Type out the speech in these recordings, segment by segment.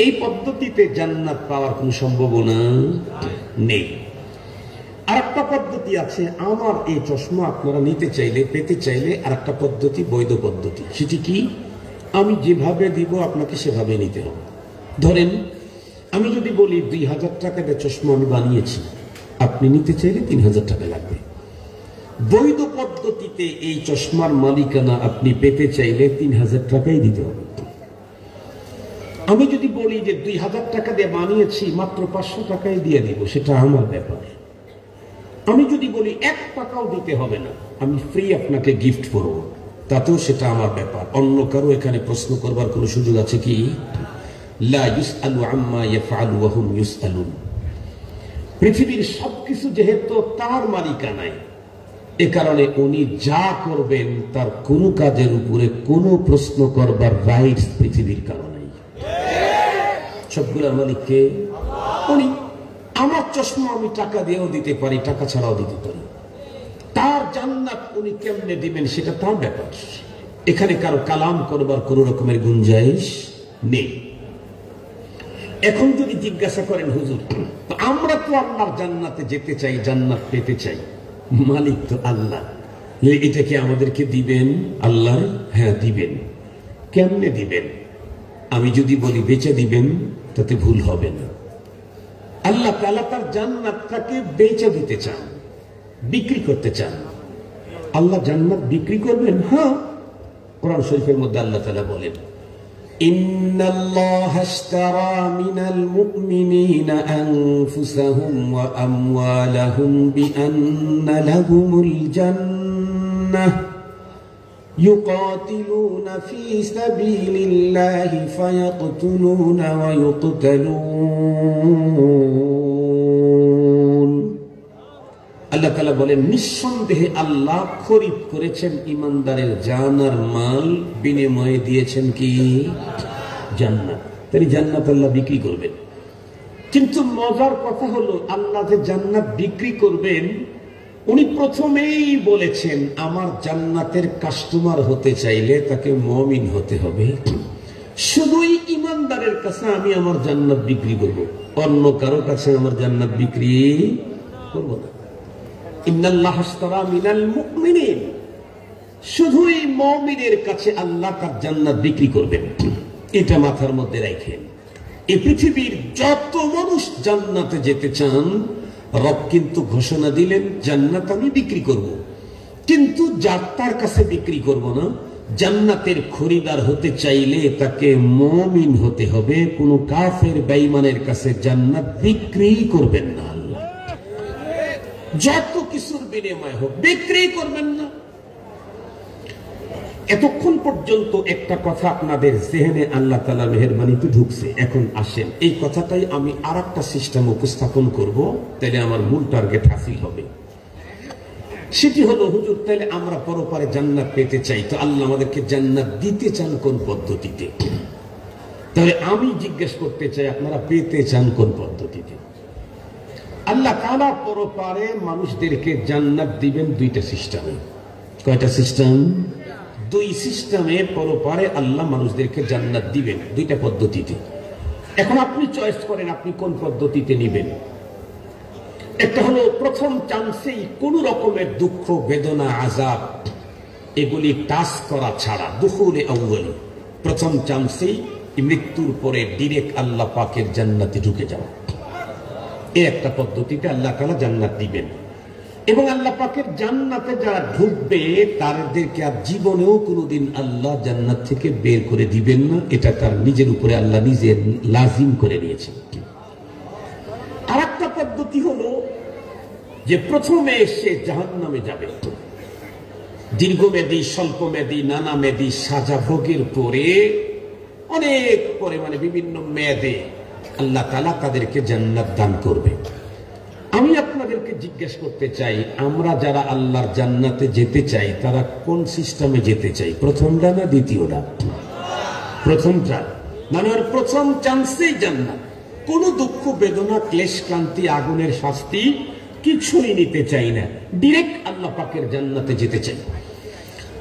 এই পদ্ধতিতে জান্নাত পাওয়ার কোন সম্ভাবনা নেই। আরেকটা পদ্ধতি আছে, আমার এই চশমা আপনারা নিতে চাইলে, পেতে চাইলে আরেকটা পদ্ধতি, বৈধ পদ্ধতি। সেটি কি? আমি যেভাবে দিব আপনাকে সেভাবে নিতে হবে। ধরেন আমি যদি বলি 2000 টাকা দিয়ে চশমা আমি বানিয়েছি, আপনি নিতে চাইলে 3000 টাকা লাগবে। বৈধ পদ্ধতিতে এই চশমার মালিকানা আপনি পেতে চাইলে 3000 টাকাই দিতে হবে। আমি যদি বলি যে 2000 টাকা দিয়ে বানিয়েছি, মাত্র 500 টাকাই দিয়ে দিব, সেটা আমার ব্যাপার। আমি যদি বলি 1 টাকাও দিতে হবে না, আমি ফ্রি আপনাকে গিফট করব, তাতেও সেটা আমার ব্যাপার। অন্য কারো এখানে প্রশ্ন করবার কোনো সুযোগ আছে কি? লা ইউসআলু আম্মা ইয়াফআলু ওয়া হুম ইউসআলুন। পৃথিবীর সবকিছু যেহেতু তার মালিকানায়, এ কারণে উনি যা করবেন তার কোনো কাজের উপরে কোনো প্রশ্ন করবার রাইটস পৃথিবীর কারণে। সবগুলোর মালিক কে? উনি। আমার চশমা আমি টাকা দিয়েও দিতে পারি, টাকা ছাড়াও দিতে পারি। তার জান্নাত উনি কেমনে দিবেন সেটা তার ব্যাপার। এখানে কারো কালাম করবার কোন রকমের গুঞ্জাইশ নেই। এখন যদি জিজ্ঞাসা করেন হুজুর, আমরা তো আল্লাহর জান্নাতে যেতে চাই, জান্নাত পেতে চাই, মালিক তো আল্লাহ, এটা কি আমাদেরকে দিবেন? আল্লাহ হ্যাঁ দিবেন। কেমনে দিবেন? আমি যদি বলি বেচে দিবেন, তাতে ভুল হবে না। আল্লাহ তাআলা তার জান্নাতটাকে বেচে দিতে চান, বিক্রি করতে চান। আল্লাহ জান্নাত বিক্রি করবেন? হ্যাঁ, কোরআন শরীফের মধ্যে আল্লাহ তাআলা বলেন, ইন্নাল্লাহা আশতারা মিনাল মুমিনিনা আনফুসাহুম ওয়া আমওয়ালাহুম বিআন্না লাহুমুল জান্নাহ يقاتلون في سبيل الله فيقتلون ويقتلون। আল্লাহ তাআলা বলেন, নিঃসন্দেহে আল্লাহ খরিদ করেছেন ইমানদারের জান আর মাল, বিনিময়ে দিয়েছেন কি? জান্নাত। তাই জান্নাত আল্লাহ বিক্রি করবেন। কিন্তু মজার কথা হলো, আল্লাহ যে জান্নাত বিক্রি করবেন, উনি প্রথমেই বলেছেন আমার জান্নাতের কাস্টমার হতে চাইলে তাকে মুমিন হতে হবে। শুধুই ইমানদারের কাছে আমি আমার জান্নাত বিক্রি করব, অন্য কারো কাছে আমার জান্নাত বিক্রি করব না। ইন্নাল্লাহা আশতারা মিনাল মুমিনিন, শুধুই মুমিনের কাছে আল্লাহ তার জান্নাত বিক্রি করবেন। এটা মাথার মধ্যে রাখেন। এই পৃথিবীর যত মানুষ জান্নাতে যেতে চান, রব কিন্তু ঘোষণা দিলেন জান্নাত আমি বিক্রি করব, কিন্তু যার তার কাছে বিক্রি করব না। জান্নাতের খরিদার হতে চাইলে তাকে মুমিন হতে হবে। কোন কাফের বেঈমানের কাছে জান্নাত বিক্রি করবেন না। আল্লাহ যত কিছুর বিনিময় হোক বিক্রি করবেন না। এতক্ষণ পর্যন্ত একটা কথা আপনাদের জেহেনে আল্লাহ তাআলার মেহেরবানিতে ঢুকছে। এখন আসেন, এই কথাটাই আমি আরেকটা সিস্টেম উপস্থাপন করব, তাহলে আমার মূল টার্গেট হাসিল হবে। সেটি হলো, হুজুর তাহলে আমরা পরপারে জান্নাত পেতে চাই, তো আল্লাহ আমাদেরকে জান্নাত দিতে চান কোন পদ্ধতিতে? তাহলে আমি জিজ্ঞেস করতে চাই, আপনারা পেতে চান কোন পদ্ধতিতে? আল্লাহ তাআলা পরপারে মানুষদেরকে জান্নাত দিবেন দুইটা সিস্টেমে। কয়টা সিস্টেম? দুই সিস্টেমে পরপারে আল্লাহ মানুষদেরকে জান্নাত দিবেন, দুইটা পদ্ধতিতে। এখন আপনি চয়েস করেন আপনি কোন পদ্ধতিতে নেবেন। একটা হলো প্রথম চান্সেই কোন রকমের দুঃখ, বেদনা, আযাব এগুলি টাচ করা ছাড়া, দুখুলে আউয়ালি, প্রথম চান্সেই মৃত্যুর পরে ডিরেক্ট আল্লাহ পাকের জান্নাতে ঢুকে যাওয়া। এই একটা পদ্ধতিতে আল্লাহ তাআলা জান্নাত দিবেন। এবং আল্লাহ পাকের জান্নাতে যারা ঢুকবে তাদেরকে আর জীবনেও কোনোদিন আল্লাহ জান্নাত থেকে বের করে দিবেন না। এটা তার নিজের উপরে আল্লাহ নিজে লাজিম করে নিয়েছেন। আর একটা পদ্ধতি হলো যে প্রথমে সে জাহান্নামে যাবে, দীর্ঘমেয়াদী, স্বল্পমেয়াদী, নানা মেয়াদী সাজা ভোগের পরে, অনেক পরে, মানে বিভিন্ন মেয়াদে আল্লাহ তাআলা তাদেরকে জান্নাত দান করবে। আমি আপনাদেরকে জিজ্ঞেস করতে চাই, আমরা যারা আল্লাহর জান্নাতে যেতে চাই তারা কোন সিস্টেমে যেতে চাই? প্রথমটা না দ্বিতীয়টা? প্রথমটা, মানে প্রথম চান্সেই জান্নাত। কোন দুঃখ, বেদনা, ক্লেশ, ক্লান্তি, আগুনের শাস্তি কিছুই নিতে চাই না, ডিরেক্ট আল্লাহ পাকের জান্নাতে যেতে চাই।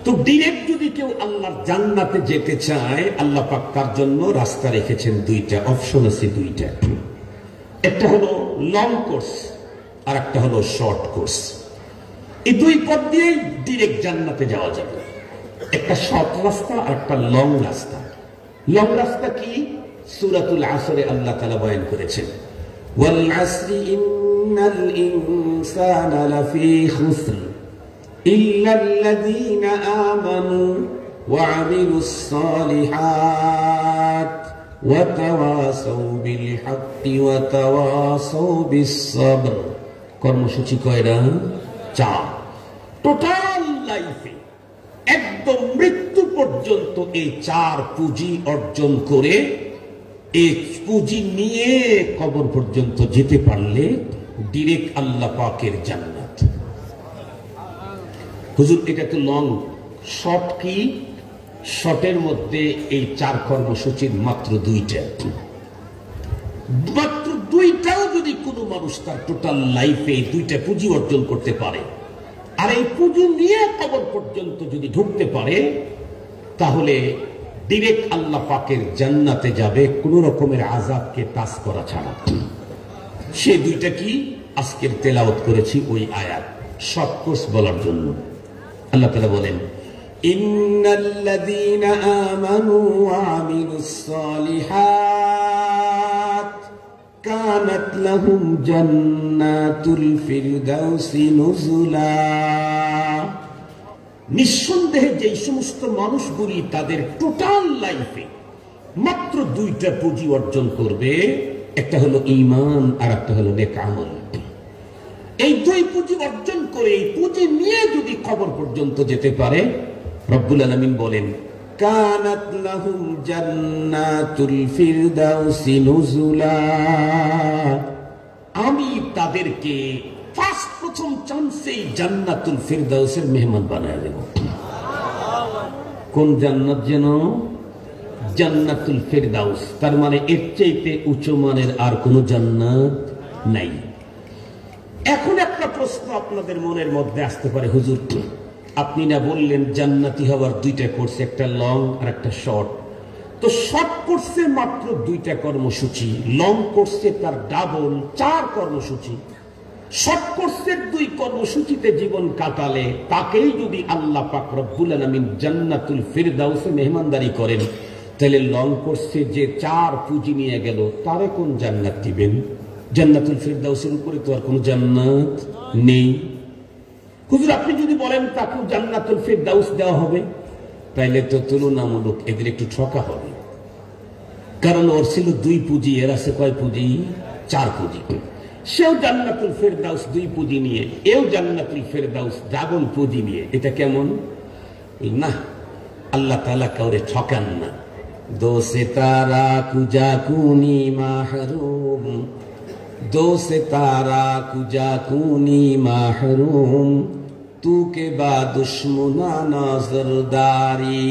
তো ডিরেক্ট যদি কেউ আল্লাহর জান্নাতে যেতে চায়, আল্লাহ পাক তার জন্য রাস্তা রেখেছেন দুইটা, অপশন আছে দুইটা। একটা হলো লং কোর্স আর একটা হলো শর্ট কোর্স। এই দুই পথ দিয়েই ডিরেক্ট জান্নাতে যাওয়া যাবে। একটা শর্ট রাস্তা আর একটা লং রাস্তা। লং রাস্তা কি? সূরাতুল আসরে আল্লাহ তাআলা বয়ান করেছেন, ওয়াল আসরি ইন্নাল ইনসানা লাফি খুসর ইল্লাল্লাযীনা আমানু ওয়া আমিলুস সালিহাত ওয়া তাওয়াসাউ বিল হাক্কি ওয়া তাওয়াসাউ বিস সাবর। কর্মসূচি কয়টা? 4। টোটাল লাইফে একদম মৃত্যু পর্যন্ত এই 4 পুঁজি অর্জন করে, এই পুঁজি নিয়ে কবর পর্যন্ত যেতে পারলে ডিরেক্ট আল্লাহ পাকের জান্নাত। হুজুর এটা তো লং। শর্ট কি? শর্টের মধ্যে এই 4 কর্মসূচির মাত্র 2টা। মাত্র 2টাও যদি কোনো মানুষ তার টোটাল লাইফে 2টা পুঁজি অর্জন করতে পারে, আর এই পুঁজি নিয়ে কবর পর্যন্ত যদি ঢুকতে পারে, তাহলে ডিরেক্ট আল্লাহ পাকের জান্নাতে যাবে, কোন রকমের আযাবকে টাচ করা ছাড়া। সেই 2টা কি? আজকের তেলাওয়াত করেছি ওই আয়াত, শর্ট কোর্স বলার জন্য। আল্লাহ তাআলা বলেন, ইন্নাল্লাযীনা আমানু ওয়া আমিলুস সালিহাত কানাত লাহুম জান্নাতুল ফিরদাউসি নুজুলা। নিঃসন্দেহে যেই সমস্ত মানুষগুলি তাদের টোটাল লাইফে মাত্র 2টা পুঁজি অর্জন করবে, একটা হলো ঈমান আর একটা হলো নেক আমল। এই 2 পুঁজি অর্জন করে, এই পুঁজি নিয়ে যদি কবর পর্যন্ত যেতে পারে, রব্বুল আলামিন বলেন, কানাত লাহুম জান্নাতুল ফিরদাউসি নুজুলা। আমি তাদেরকে প্রথম চান্সেই জান্নাতুল ফিরদাউসের মেহমান বানায় দেব। কোন জান্নাত যেন? জান্নাতুল ফিরদাউস। তার মানে এর চাইতে উচ্চ মানের আর কোন জান্নাত নাই। এখন একটা প্রশ্ন আপনাদের মনের মধ্যে আসতে পারে, হুজুর আপনি না বললেন জান্নাতি হওয়ার 2টা কোর্স, একটা লং আর একটা শর্ট। তো শর্ট কোর্সে মাত্র 2টা কর্মসূচি, লং কোর্সে তার ডাবল 4 কর্মসূচি। শর্ট কোর্সের 2 কর্মসূচিতে জীবন কাটালে তাকেই যদি আল্লাহ পাক রব্বুল আলামিন জান্নাতুল ফিরদাউসে মেহমানদারি করেন, তাহলে লং কোর্সে যে 4 পুঁজি নিয়ে গেল, তারে কোন জান্নাত দিবেন? জান্নাতুল ফিরদাউসের উপরে তো আর কোন জান্নাত নেই। হুজুর আপনি যদি বলেন তাকেও জান্নাতুল ফিরদাউস দেওয়া হবে, তাইলে তো তুলনামূলক এদের একটু ঠকা হবে। কারণ ওর ছিল 2 পুঁজি, এর আছে কয় পুঁজি? 4 পুঁজি। সেও জান্নাতুল ফিরদাউস 2 পুঁজি নিয়ে, এও জান্নাতুল ফিরদাউস ডাবল পুঁজি নিয়ে। এটা কেমন? না, আল্লাহ তাআলা কাউরে ঠকান না। দো সিতারা কুজা কুনি মাহরুম, দো সিতারা কুজা কুনি মাহরুম, তু কে বা দুশ্মনা নজরদারি।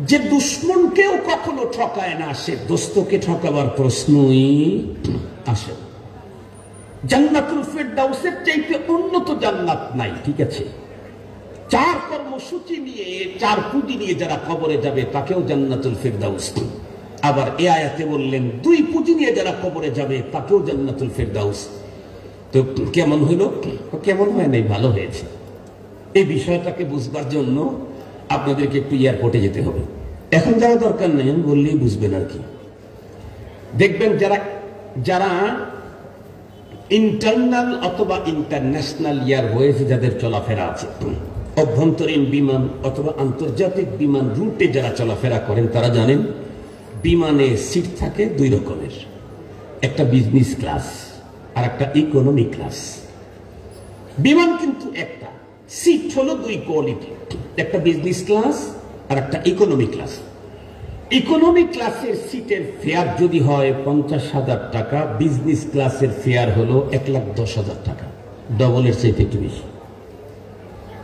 যে দুশ্মনকেও কখনো ঠকায় না, সে দোস্তকে ঠকাবার প্রশ্নই আসে। জান্নাতুল ফিরদাউসের চাইতে উন্নত জান্নাত নাই, ঠিক আছে? 4 কর্মসূচি নিয়ে, 4 পুঁজি নিয়ে যারা কবরে যাবে, তাকেও জান্নাতুল ফিরদাউস। আবার এই আয়াতে বললেন 2 পুঁজি নিয়ে যারা কবরে যাবে, তাকেও জান্নাতুল ফিরদাউস। তো কেমন হইল? কেমন হয় নাই, ভালো হয়েছে। এই বিষয়টাকে বুঝবার জন্য আপনাদেরকে একটু এয়ারপোর্টে যেতে হবে। এখন যাওয়া দরকার নেই, বললেই বুঝবেন আর কি। দেখবেন যারা ইন্টারনাল অথবা ইন্টারন্যাশনাল এয়ারওয়েজে যাদের চলাফেরা আছে, অভ্যন্তরীণ বিমান অথবা আন্তর্জাতিক বিমান রুটে যারা চলাফেরা করেন, তারা জানেন বিমানে সিট থাকে 2 রকমের, একটা বিজনেস ক্লাস আর একটা ইকোনমি ক্লাস। বিমান কিন্তু একটা, সিট হলো 2 কোয়ালিটি, একটা বিজনেস ক্লাস আর একটা ইকোনমি ক্লাস। ইকোনমি ক্লাসের সিটের ফেয়ার যদি হয় 50,000 টাকা, বিজনেস ক্লাসের ফেয়ার হলো 1,10,000 টাকা, ডবলের চাইতে একটু বেশি।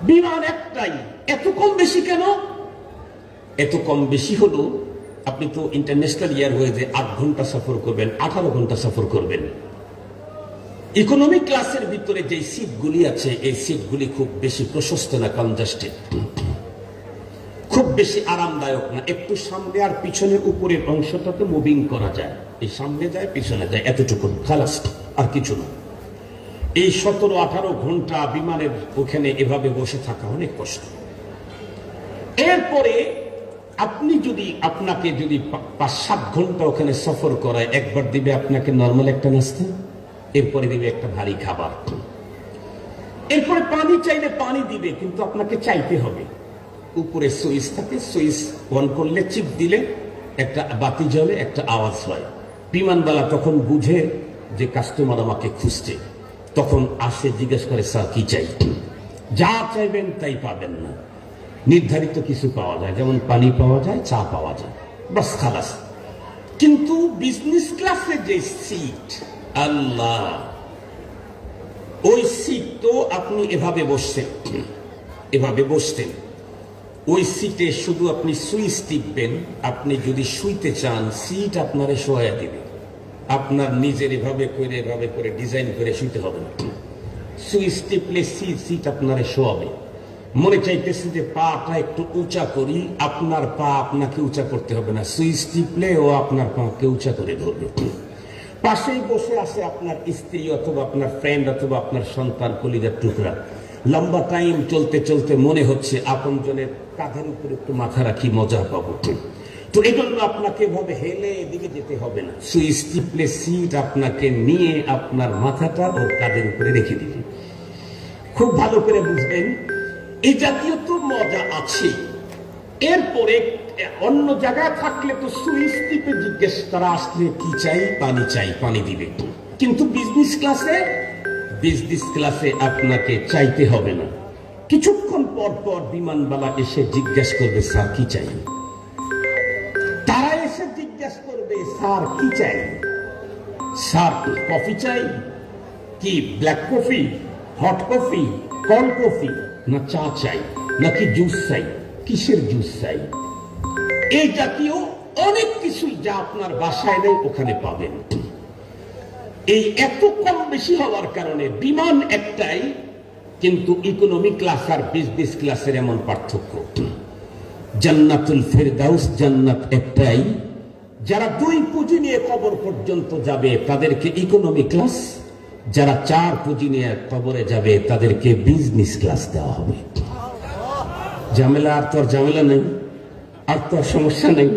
বিমান একটাই, এত কম বেশি কেন? এত কম বেশি হলো, আপনি তো ইন্টারন্যাশনাল এয়ারওয়েজে 8 ঘন্টা সফর করবেন, 18 ঘন্টা সফর করবেন। ইকোনমি ক্লাসের ভিতরে যে সিটগুলি আছে এই সিটগুলি খুব বেশি প্রশস্ত না, কনজাস্টেড, খুব বেশি আরামদায়ক না। একটু সামনে আর পিছনে উপরের অংশটাতে মুভিং করা যায়, এই সামনে যায় পিছনে যায়, এতটুকু খালাস, আর কিছু না। এই 17-18 ঘন্টা বিমানের ওখানে এভাবে বসে থাকা অনেক কষ্ট। এরপরে আপনি যদি আপনাকে যদি 5-7 ঘন্টা ওখানে সফর করায়, একবার দিবে আপনাকে নর্মাল একটা নাস্তা, এরপরে দিবে একটা ভারী খাবার, এরপরে পানি চাইলে পানি দিবে, কিন্তু আপনাকে চাইতে হবে। উপরে সুইচ থাকে, সুইচ অন করলে চিপ দিলে একটা বাতি জ্বলে, একটা আওয়াজ হয়। বিমানবালা তখন বুঝে যে কাস্টমার আমাকে খুঁজছে, তখন আসে জিজ্ঞেস করে, স্যার কি চাই? যা চাইবেন তাই পাবেন না, নির্ধারিত কিছু পাওয়া যায়, যেমন পানি পাওয়া যায়, চা পাওয়া যায়, বাস খালাস। কিন্তু বিজনেস ক্লাসে যে সিট, আল্লাহ, ওই সিট তো আপনি এভাবে বসছেন, এভাবে বসতেন, ওই সিটে শুধু আপনি সুইচ টিপবেন। আপনি যদি শুইতে চান, সিট আপনারে শোয়া দিবে, আপনার নিজের এভাবে করে ডিজাইন করে শুইতে হবে না। সুইচ টিপলে সিট আপনারে শোয়াবে। মনে চাইতেছে যে পাটা একটু উঁচা করি, আপনার পা আপনাকে উঁচা করতে হবে না, সুইচ টিপলে ও আপনার পাকে উঁচা করে ধরবে। পাশেই বসে আছে আপনার স্ত্রী অথবা আপনার ফ্রেন্ড অথবা আপনার সন্তান, কলিজার টুকরা। লম্বা টাইম চলতে চলতে মনে হচ্ছে আপনজনের কাঁধের উপরে একটু মাথা রাখি, মজা পাবো। তো এই জন্য আপনাকে এভাবে হেলে এদিকে যেতে হবে না, সুইচ টিপলে সিট আপনাকে নিয়ে আপনার মাথাটা ওর কাঁধের উপরে রেখে দিবে। খুব ভালো করে বুঝবেন, এই জাতীয় তো মজা আছে। এরপরে অন্য জায়গায় থাকলে তো সুইচ টিপে জিজ্ঞেস করা, আসলে কি চাই? পানি চাই, পানি দিবে। কিন্তু বিজনেস ক্লাসে আপনাকে চাইতে হবে না। কিছুক্ষণ পর পর বিমানবালা এসে জিজ্ঞেস করবে, স্যার কি চাই? তারা এসে জিজ্ঞেস করবে, স্যার কি চাই? স্যার কফি চাই কি? Black coffee, hot coffee, cold coffee, না চা চাই, নাকি জুস চাই? কিসের জুস চাই? এই জাতীয় অনেক কিছু যা আপনার বাসায় নেই ওখানে পাবেন। এই এত কম বেশি হওয়ার কারণে বিমান একটাই, কিন্তু ইকোনমি ক্লাস আর বিজনেস ক্লাসের এমন পার্থক্য। জান্নাতুল ফেরদাউস জান্নাত একটাই। যারা 2 পুঁজি নিয়ে কবর পর্যন্ত যাবে তাদেরকে ইকোনমি ক্লাস, যারা 4 পুঁজি নিয়ে কবরে যাবে তাদেরকে বিজনেস ক্লাস দেওয়া হবে। ঝামেলা আর তোর ঝামেলা নেই, আর তোর সমস্যা নেই,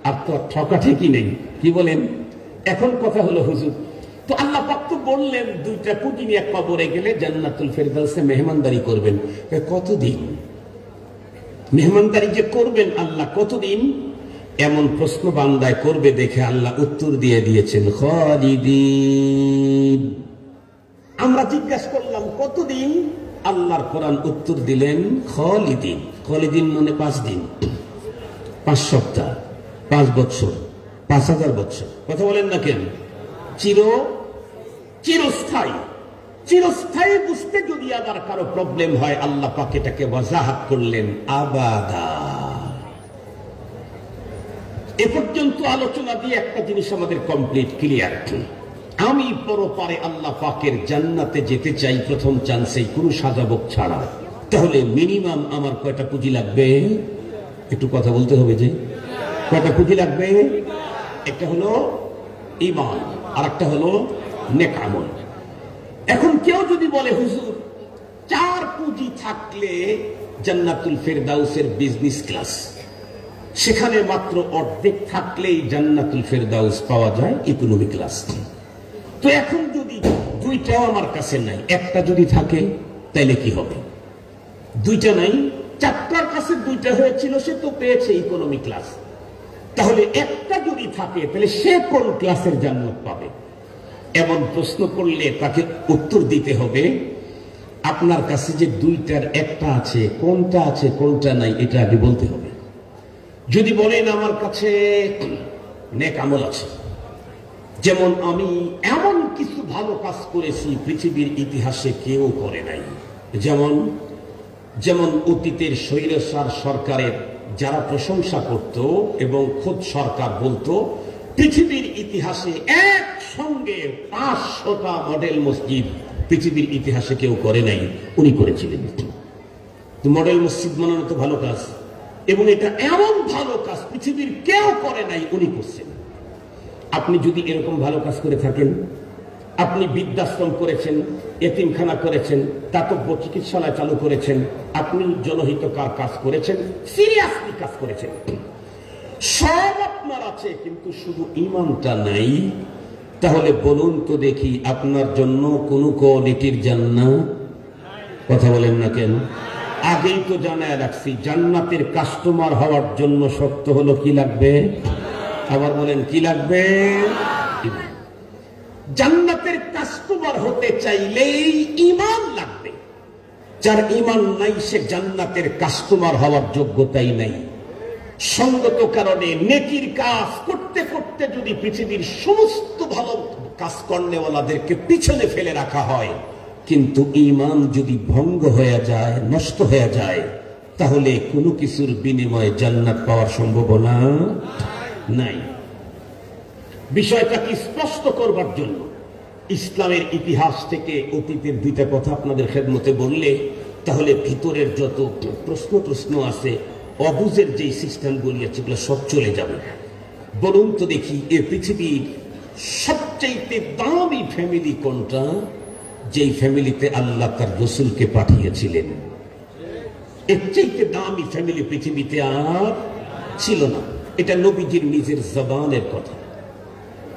আর তোর ঠকাঠেকি নেই। কি বলেন? এখন কথা হলো হুজুর, তো আল্লাহ পাক তো বললেন 2টা পুঁজি নিয়ে কবরে গেলে জান্নাতুল ফেরদাউসে মেহমানদারি করবেন। কতদিন মেহমানদারি যে করবেন আল্লাহ, কতদিন? এমন প্রশ্ন বান্দায় করবে দেখে আল্লাহ উত্তর দিয়ে দিয়েছেন, খালিদিন। আমরা জিজ্ঞাসা করলাম কতদিন? আল্লাহর কোরআন উত্তর দিলেন খালিদিন। খালিদিন মানে 5 দিন, 5 সপ্তাহ, 5 বছর, 5000 বছর। কথা বলেন না কেন? চিরস্থায়ী। চিরস্থায়ী বুঝতে যদি আবার কারো প্রবলেম হয়, আল্লাহ পাক এটাকে ওয়াজাহাত করলেন আবাদা। এ পর্যন্ত আলোচনা দিয়ে একটা জিনিস আমাদের কমপ্লিট ক্লিয়ার। আমি পরপারে আল্লাহ পাকের জান্নাতে যেতে চাই প্রথম চান্সেই, কোনো সাজাবক ছাড়া। তাহলে মিনিমাম আমার কয়টা পুঁজি লাগবে? একটু কথা বলতে হবে যে কয়টা পুঁজি লাগবে? একটা হলো ঈমান, আর একটা হলো নেক আমল। এখন কেউ যদি বলে হুজুর 4 পুঁজি থাকলে জান্নাতুল ফেরদাউসের বিজনেস ক্লাস, সেখানে মাত্র অর্ধেক থাকলেই জান্নাতুল ফেরদাউস পাওয়া যায় ইকোনমি ক্লাস। তো এখন যদি 2টাও আমার কাছে নাই, একটা যদি থাকে তাইলে কি হবে? 2টা নাই, 4টার কাছে 2টা হয়েছিল, সে তো পেয়েছে ইকোনমি ক্লাস। তাহলে একটা যদি থাকে তাহলে সে কোন ক্লাসের জান্নাত পাবে? এমন প্রশ্ন করলে তাকে উত্তর দিতে হবে, আপনার কাছে যে 2টার একটা আছে, কোনটা আছে কোনটা নাই এটা আগে বলতে হবে। যদি বলেন আমার কাছে নেক আমল আছে, যেমন আমি এমন কিছু ভালো কাজ করেছি পৃথিবীর ইতিহাসে কেউ করে নাই, যেমন অতীতের স্বৈরাচার সরকারের যারা প্রশংসা করত এবং খোদ সরকার বলতো পৃথিবীর ইতিহাসে একসঙ্গে 500টা মডেল মসজিদ পৃথিবীর ইতিহাসে কেউ করে নাই, উনি করেছিলেন। মডেল মসজিদ বানানো তো ভালো কাজ, এবং এটা এমন ভালো কাজ পৃথিবীর কেউ করে নাই, উনি করছেন। আপনি যদি এরকম ভালো কাজ করে থাকেন, আপনি বৃদ্ধাশ্রম করেছেন, এতিমখানা করেছেন, দাতব্য চিকিৎসালয় চালু করেছেন, আপনি জনহিতকর কাজ করেছেন, সিরিয়াসলি কাজ করেছেন, সব আপনার আছে, কিন্তু শুধু ঈমানটা নাই, তাহলে বলুন তো দেখি আপনার জন্য কোন কোয়ালিটির জান্নাত? কথা বলেন না কেন? আগেই তো জানায় রাখছি, জান্নাতের কাস্টমার হওয়ার জন্য শর্ত হলো কি লাগবে? আবার বলেন কি লাগবে? জান্নাতের কাস্টমার হতে চাইলেই ঈমান লাগবে। যার ঈমান নাই সে জান্নাতের কাস্টমার হওয়ার যোগ্যতাই নাই। সঙ্গত কারণে নেকির কাজ করতে করতে যদি পৃথিবীর সমস্ত ভালো কাজ কর্নেওয়ালাদেরকে পিছনে ফেলে রাখা হয়, কিন্তু ঈমান যদি ভঙ্গ হয়ে যায়, নষ্ট হয়ে যায়, তাহলে কোনো কিছুর বিনিময়ে জান্নাত পাওয়ার সম্ভাবনা নাই। বিষয়টাকে স্পষ্ট করবার জন্য ইসলামের ইতিহাস থেকে অতীতের দুইটা কথা আপনাদের খেদমতে বললে, তাহলে ভিতরের যত প্রশ্ন আছে, অবুজের যে সিস্টেমগুলি আছে, এগুলো সব চলে যাবে। বলুন তো দেখি, এ পৃথিবীর সবচেয়ে দামি ফ্যামিলি কোনটা? যেই ফ্যামিলিতে আল্লাহ তার রসুলকে পাঠিয়েছিলেন। এর চাইতে দামি ফ্যামিলি পৃথিবীতে আর ছিল না। এটা নবীজির নিজের জবানের কথা।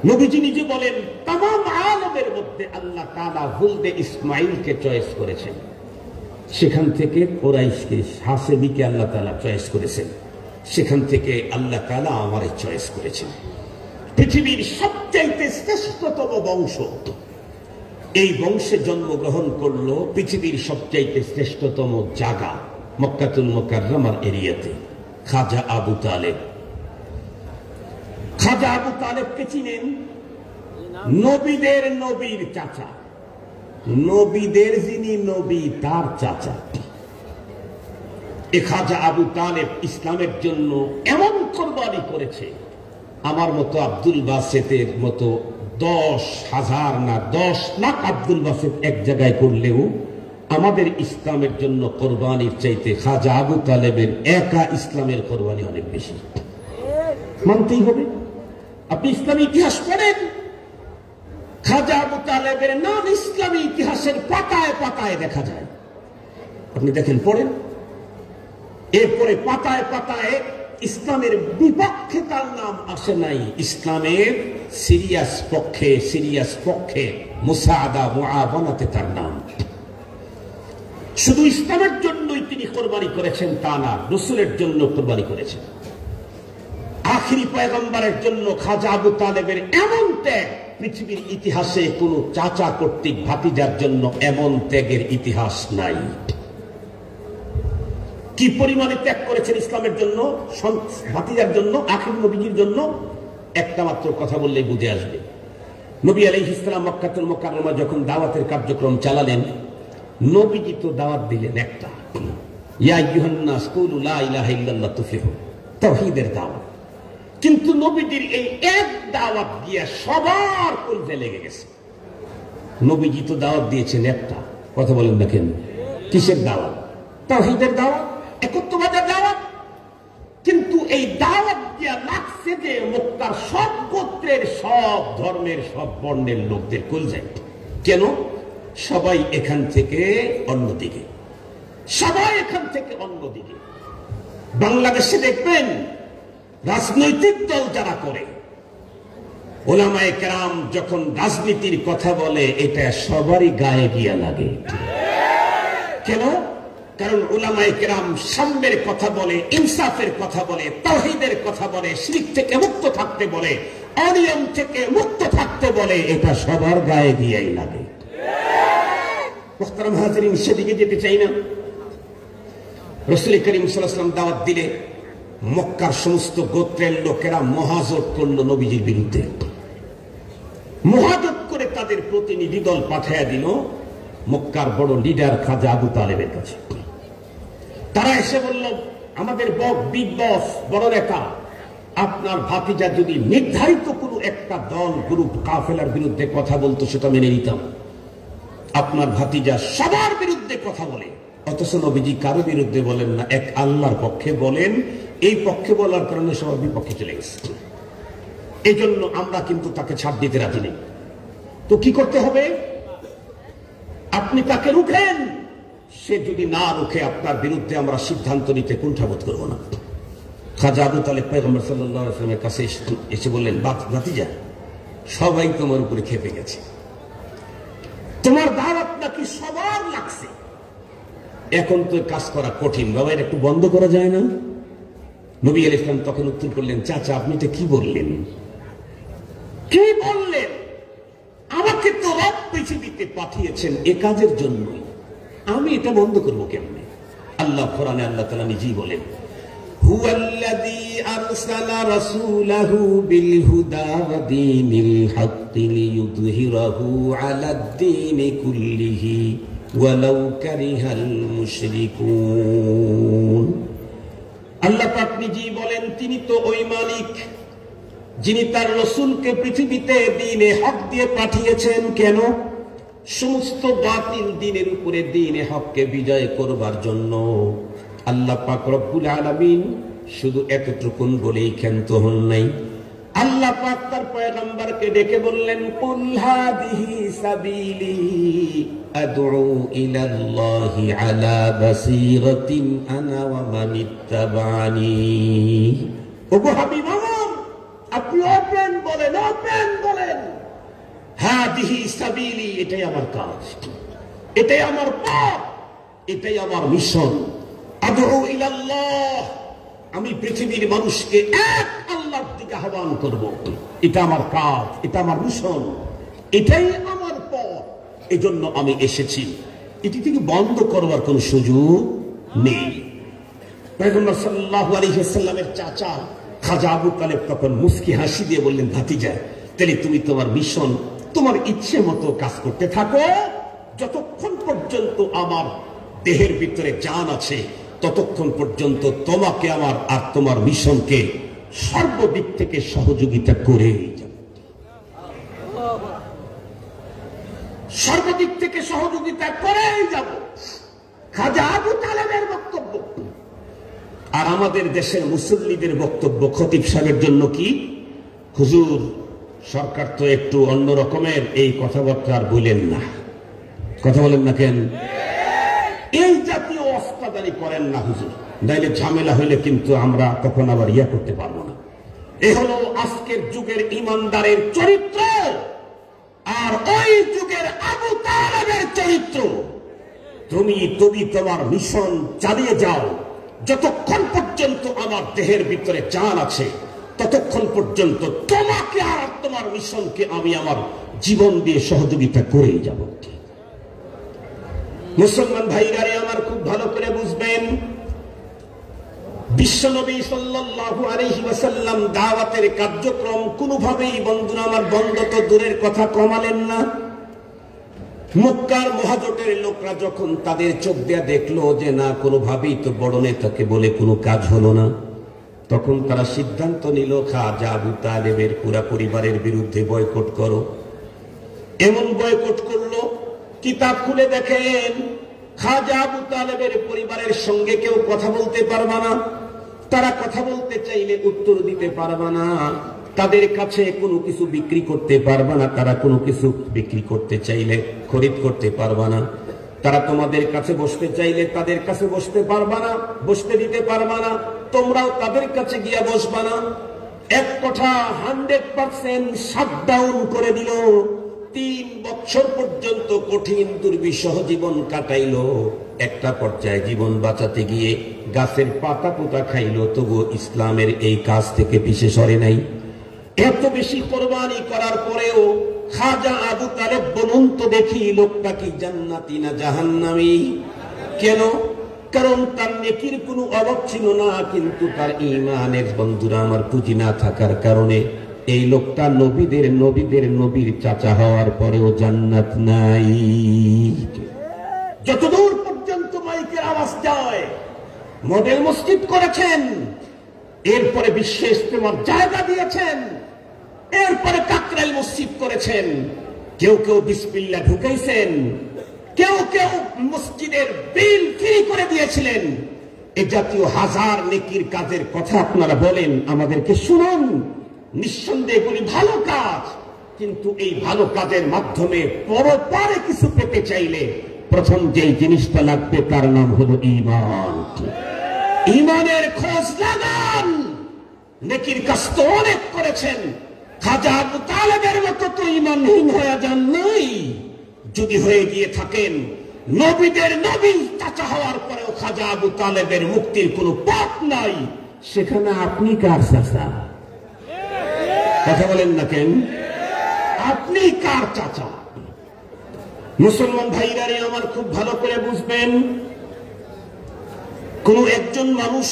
নবীজি নিজে বলেন, তামাম আলমের মধ্যে আল্লাহ তাআলা হুলদে ইসমাইলকে চয়েস করেছেন। সেখান থেকে কুরাইশকে, হাসেমিকে আল্লাহ তাআলা চয়েস করেছেন। সেখান থেকে আল্লাহ তাআলা আমারে চয়েস করেছেন। পৃথিবীর সবচাইতে শ্রেষ্ঠতম বংশ, এই বংশে জন্মগ্রহণ করলো পৃথিবীর সবচাইতে শ্রেষ্ঠতম জায়গা মক্কাতুল মুকাররমার এরিয়াতে, খাজা আবু তালেব। খাজা আবু তালেবকে চিনেন? নবীদের নবীর চাচা, নবীদের যিনি নবী তার চাচা। এ খাজা আবু তালেব ইসলামের জন্য এমন কোরবানি করেছে, আমার মতো আব্দুল বাসেতের মতো 10,000 না 10 লাখ আব্দুল বাসেত এক জায়গায় করলেও আমাদের ইসলামের জন্য কোরবানির চাইতে খাজা আবু তালেবের একা ইসলামের কোরবানি অনেক বেশি। মানতেই হবে। আপনি ইসলামী ইতিহাস পড়েন, খাজা আবু তালেবের নাম ইসলামী ইতিহাসের পাতায় পাতায় দেখা যায়। আপনি দেখেন, পড়েন, এরপরে পাতায় পাতায় ইসলামের বিপক্ষে তার নাম আসে নাই, ইসলামের সিরিয়াস পক্ষে মুসাআদা মুআওয়ানাতে তার নাম। শুধু ইসলামের জন্যই তিনি কোরবানি করেছেন তা না, রাসূলের জন্য কোরবানি করেছেন। আখিরি পয়গম্বরের জন্য খাজা আবু তালেবের এমন ত্যাগ পৃথিবীর ইতিহাসে কোন চাচা কর্তৃক ভাতিজার জন্য এমন ত্যাগের ইতিহাস নাই। কি পরিমাণে ত্যাগ করেছেন ইসলামের জন্য, ভাতিজার জন্য, আখির নবীজির জন্য, একটা মাত্র কথা বললেই বুঝে আসবে। নবী আলাইহিস সালাম মক্কাতুল মুকাররমা যখন দাওয়াতের কার্যক্রম চালালেন, নবীজি তো দাওয়াত দিলেন একটা, ইয়া আইয়ুহান নাস কুলু লা ইলাহা ইল্লাল্লাহ তুফলিহু, তাওহীদের দাওয়াত। কিন্তু নবীজির এই এক দাওয়াত দিয়ে সবার কলজে লেগে গেছে। নবীজি তো দাওয়াত দিয়েছেন একটা, কথা বলেন না কেন? কিসের দাওয়াত? তাওহীদের দাওয়াত, একত্ববাদের দাওয়াত। কিন্তু এই দাওয়াত দিয়া লাগছে যে মক্কার সব গোত্রের, সব ধর্মের, সব বর্ণের লোকদের কলজে। কেন? সবাই এখান থেকে অন্যদিকে, সবাই এখান থেকে অন্যদিকে। বাংলাদেশে দেখবেন রাজনৈতিক দল যারা করে, ওলামায়ে কেরাম যখন রাজনীতির কথা বলে, এটা সবারই গায়ে গিয়া লাগে। কেন? কারণ ওলামায়ে কেরাম সাম্যের কথা বলে, ইনসাফের কথা বলে, তাওহীদের কথা বলে, শিরক থেকে মুক্ত থাকতে বলে, অনিয়ম থেকে মুক্ত থাকতে বলে, এটা সবার গায়ে গিয়েই লাগে। মুহতারাম হাজিরিন, সেদিকে যেতে চাই না। রাসূল করিম সাল্লাল্লাহু আলাইহি ওয়াসাল্লাম দাওয়াত দিলে মক্কার সমস্ত গোত্রের লোকেরা মহাজোট করলো নবীজির বিরুদ্ধে। মহাজোট করে তাদের প্রতিনিধি দল পাঠিয়ে দিল মক্কার বড় লিডার খাজা আবু তালেবের কাছে। তারা এসে বলল, আমাদের বিগ বস, বড় নেতা, আপনার ভাতিজা যদি নির্ধারিত কোনো একটা দল গ্রুপ কাফেলার বিরুদ্ধে কথা বলতো সেটা মেনে নিতাম। আপনার ভাতিজা সবার বিরুদ্ধে কথা বলে, অথচ নবীজি কারো বিরুদ্ধে বলেন না, এক আল্লাহর পক্ষে বলেন। এই পক্ষে বলার কারণে সবার বিপক্ষে চলে গেছে। এই জন্য আমরা কিন্তু তাকে ছাড় দিতে রাজি নেই। তো কি করতে হবে? আপনি তাকে রুখেন, সে যদি না রুখে আপনার বিরুদ্ধে আমরা সিদ্ধান্ত নিতে কুণ্ঠাবোধ করবো না। খাজা আবু তালেব পয়গম্বর সাল্লাল্লাহু আলাইহি ওয়াসাল্লামের কাছে এসে বললেন, ভাতিজা সবাই তোমার উপরে খেপে গেছে, তোমার দাওয়াত নাকি সবার লাগছে, এখন তো কাজ করা কঠিন, বাবা এটা একটু বন্ধ করা যায় না? নবী আলাইহিস সালাম তখন উত্তর করলেন, চাচা আপনি এটা কি বললেন? কি বললেন? আমাকে তো রব পৃথিবীতে পাঠিয়েছেন এ কাজের জন্যই, আমি এটা বন্ধ করবো কেমনে? আল্লাহ কোরআনে আল্লাহ তাআলা নিজেই বলেন, হুয়াল্লাযী আরসালা রাসূলাহু বিল হুদা ওয়া দীনিল হাক্কি লিইয়ুযহিরাহু আলাদ-দীনি কুল্লিহি ওয়ালাউ কারিহাল মুশরিকুন। আল্লাহ পাক নিজেই বলেন, তিনি তো ওই মালিক যিনি তার রাসূলকে পৃথিবীতে দ্বীনে হক দিয়ে পাঠিয়েছেন। কেন? সমস্ত বাতিল দ্বীনের উপরে দ্বীনে হককে বিজয় করবার জন্য। আল্লাহ পাক রব্বুল আলামিন শুধু এতটুকুন বলেই ক্ষান্ত হন নাই। আল্লাহ পাক তার পয়গম্বরকে ডেকে বললেন, কুল হাদিহি সাবিলি আদউ ইলাল্লাহি আলা বাসীরাতিন আনা ওয়া মানিত্তাবানি। ওগো হাবিব আমার, আপনি ওপেন বলেন, ওপেন বলেন, হাদিহি সাবিলি, এটাই আমার কাজ, এটাই আমার পথ, এটাই আমার মিশন। আদউ ইলাল্লাহ, আমি পৃথিবীর মানুষকে এক আল্লাহর দিকে আহ্বান করব, এটা আমার কাজ, এটা আমার মিশন, এটাই আমার পথ, এজন্য আমি এসেছি। এটি থেকে বন্ধ করবার কোন সুযোগ নেই। পয়গম্বর সাল্লাল্লাহু আলাইহি ওয়াসাল্লামের চাচা খাজা আবু তালেব তখন মুস্কি হাসি দিয়ে বললেন, ভাতিজা তাহলে তুমি তোমার মিশন তোমার ইচ্ছে মতো কাজ করতে থাকো, যতক্ষণ পর্যন্ত আমার দেহের ভিতরে জান আছে ততক্ষণ পর্যন্ত তোমাকে আমার আর তোমার মিশনকে সর্বদিক থেকে সহযোগিতা করে যাব, সর্বদিক থেকে সহযোগিতা করেই যাব। খাজা আবু তালেবের বক্তব্য। আর আমাদের দেশের মুসল্লিদের বক্তব্য খতিব সাহেবের জন্য কি, হুজুর সরকার তো একটু অন্য রকমের, এই কথাবার্তা আর বলেন না। কথা বলেন না কেন? এই জাতীয় অস্তাদারি করেন না হুজুর, নাইলে ঝামেলা হইলে কিন্তু আমরা তখন আবার ইয়া করতে পারবো না। এ হলো আজকের যুগের ইমানদারের চরিত্র, আর ওই যুগের আবু তালেবের চরিত্র। তুমি তোমার মিশন চালিয়ে যাও, যতক্ষণ পর্যন্ত আমার দেহের ভিতরে জান আছে ততক্ষণ পর্যন্ত তোমাকে আর তোমার মিশনকে আমি আমার জীবন দিয়ে সহযোগিতা করেই যাব। মুসলমান ভাইরা আমার খুব ভালো করে বুঝবেন, বিশ্বনবী সাল্লাল্লাহু আলাইহি ওয়াসাল্লাম দাওয়াতের কার্যক্রম কোনোভাবেই বন্ধুরা আমার বন্ধ তো দূরের কথা কমালেন না। মক্কার মহাজোটের লোকরা যখন তাদের চোখ দিয়ে দেখলো যে না কোনোভাবেই তো বড় নেতাকে বলে কোনো কাজ হলো না, তখন তারা সিদ্ধান্ত নিল খাজা আবু তালেবের পুরা পরিবারের বিরুদ্ধে বয়কট করো। এমন বয়কট করলো, কিতাব খুলে দেখেন খাজা আবু তালেবের পরিবারের সঙ্গে কেউ কথা বলতে পারবে না, তারা কথা বলতে চাইলে উত্তর দিতে পারবে না, তাদের কাছে কোনো কিছু বিক্রি করতে পারবে না, তারা কোনো কিছু বিক্রি করতে চাইলে খরিদ করতে পারবে না, তারা তোমাদের কাছে বসতে চাইলে তাদের কাছে বসতে পারবে না, বসতে দিতে পারবে না, তোমরাও তাদের কাছে গিয়া বসবা না। এক কথা 100% শাটডাউন করে দিল। 3 বছর পর্যন্ত কঠিন দুর্বিষহ জীবন কাটাইলো। একটা পর্যায়ে জীবন বাঁচাতে গিয়ে গাছের পাতা পোতা খাইলো, তবুও ইসলামের এই কাজ থেকে পিছে সরে নাই। এত বেশি কোরবানি করার পরেও খাজা আবু তালেব বলুন তো দেখি লোকটা কি জান্নাতি না জাহান্নামী? কেন? কারণ তার নেকির কোনো অভাব ছিল না, কিন্তু তার ঈমানের বন্ধুরা আমার পুঁজি না থাকার কারণে এই লোকটা নবীর চাচা হওয়ার পরেও জান্নাত নাই। যতদূর পর্যন্ত মাইকের আওয়াজ যায়, মডেল মসজিদ করেছেন, এরপরে বিশ্ব ইজতেমার জায়গা দিয়েছেন, এরপরে কাকরাইল মসজিদ করেছেন, কেউ কেউ বিসমিল্লাহ ঢুকাইছেন, কেউ কেউ মসজিদের বিল ফ্রি করে দিয়েছিলেন। এ জাতীয় হাজার নেকির কাজের কথা আপনারা বলেন, আমাদেরকে শুনুন। নিঃসন্দেহে এগুলি ভালো কাজ, কিন্তু এই ভালো কাজের মাধ্যমে পরপারে কিছু পেতে চাইলে প্রথম যেই জিনিসটা লাগবে তার নাম হলো ঈমান। ঈমানের খোঁজ লাগান। নেকির কাজ তো অনেক করেছেন, খাজা আবু তালেবের মতো তো ঈমানহীন হয়ে যান নাই। যদি হয়ে গিয়ে থাকেন, নবীদের নবী চাচা হওয়ার পরেও খাজা আবু তালেবের মুক্তির কোনো পথ নাই, সেখানে আপনি কার চাচা? কথা বলেন না কেন? আপনি কার চাচা? মুসলমান ভাইরারে আমার খুব ভালো করে বুঝবেন, কোন একজন মানুষ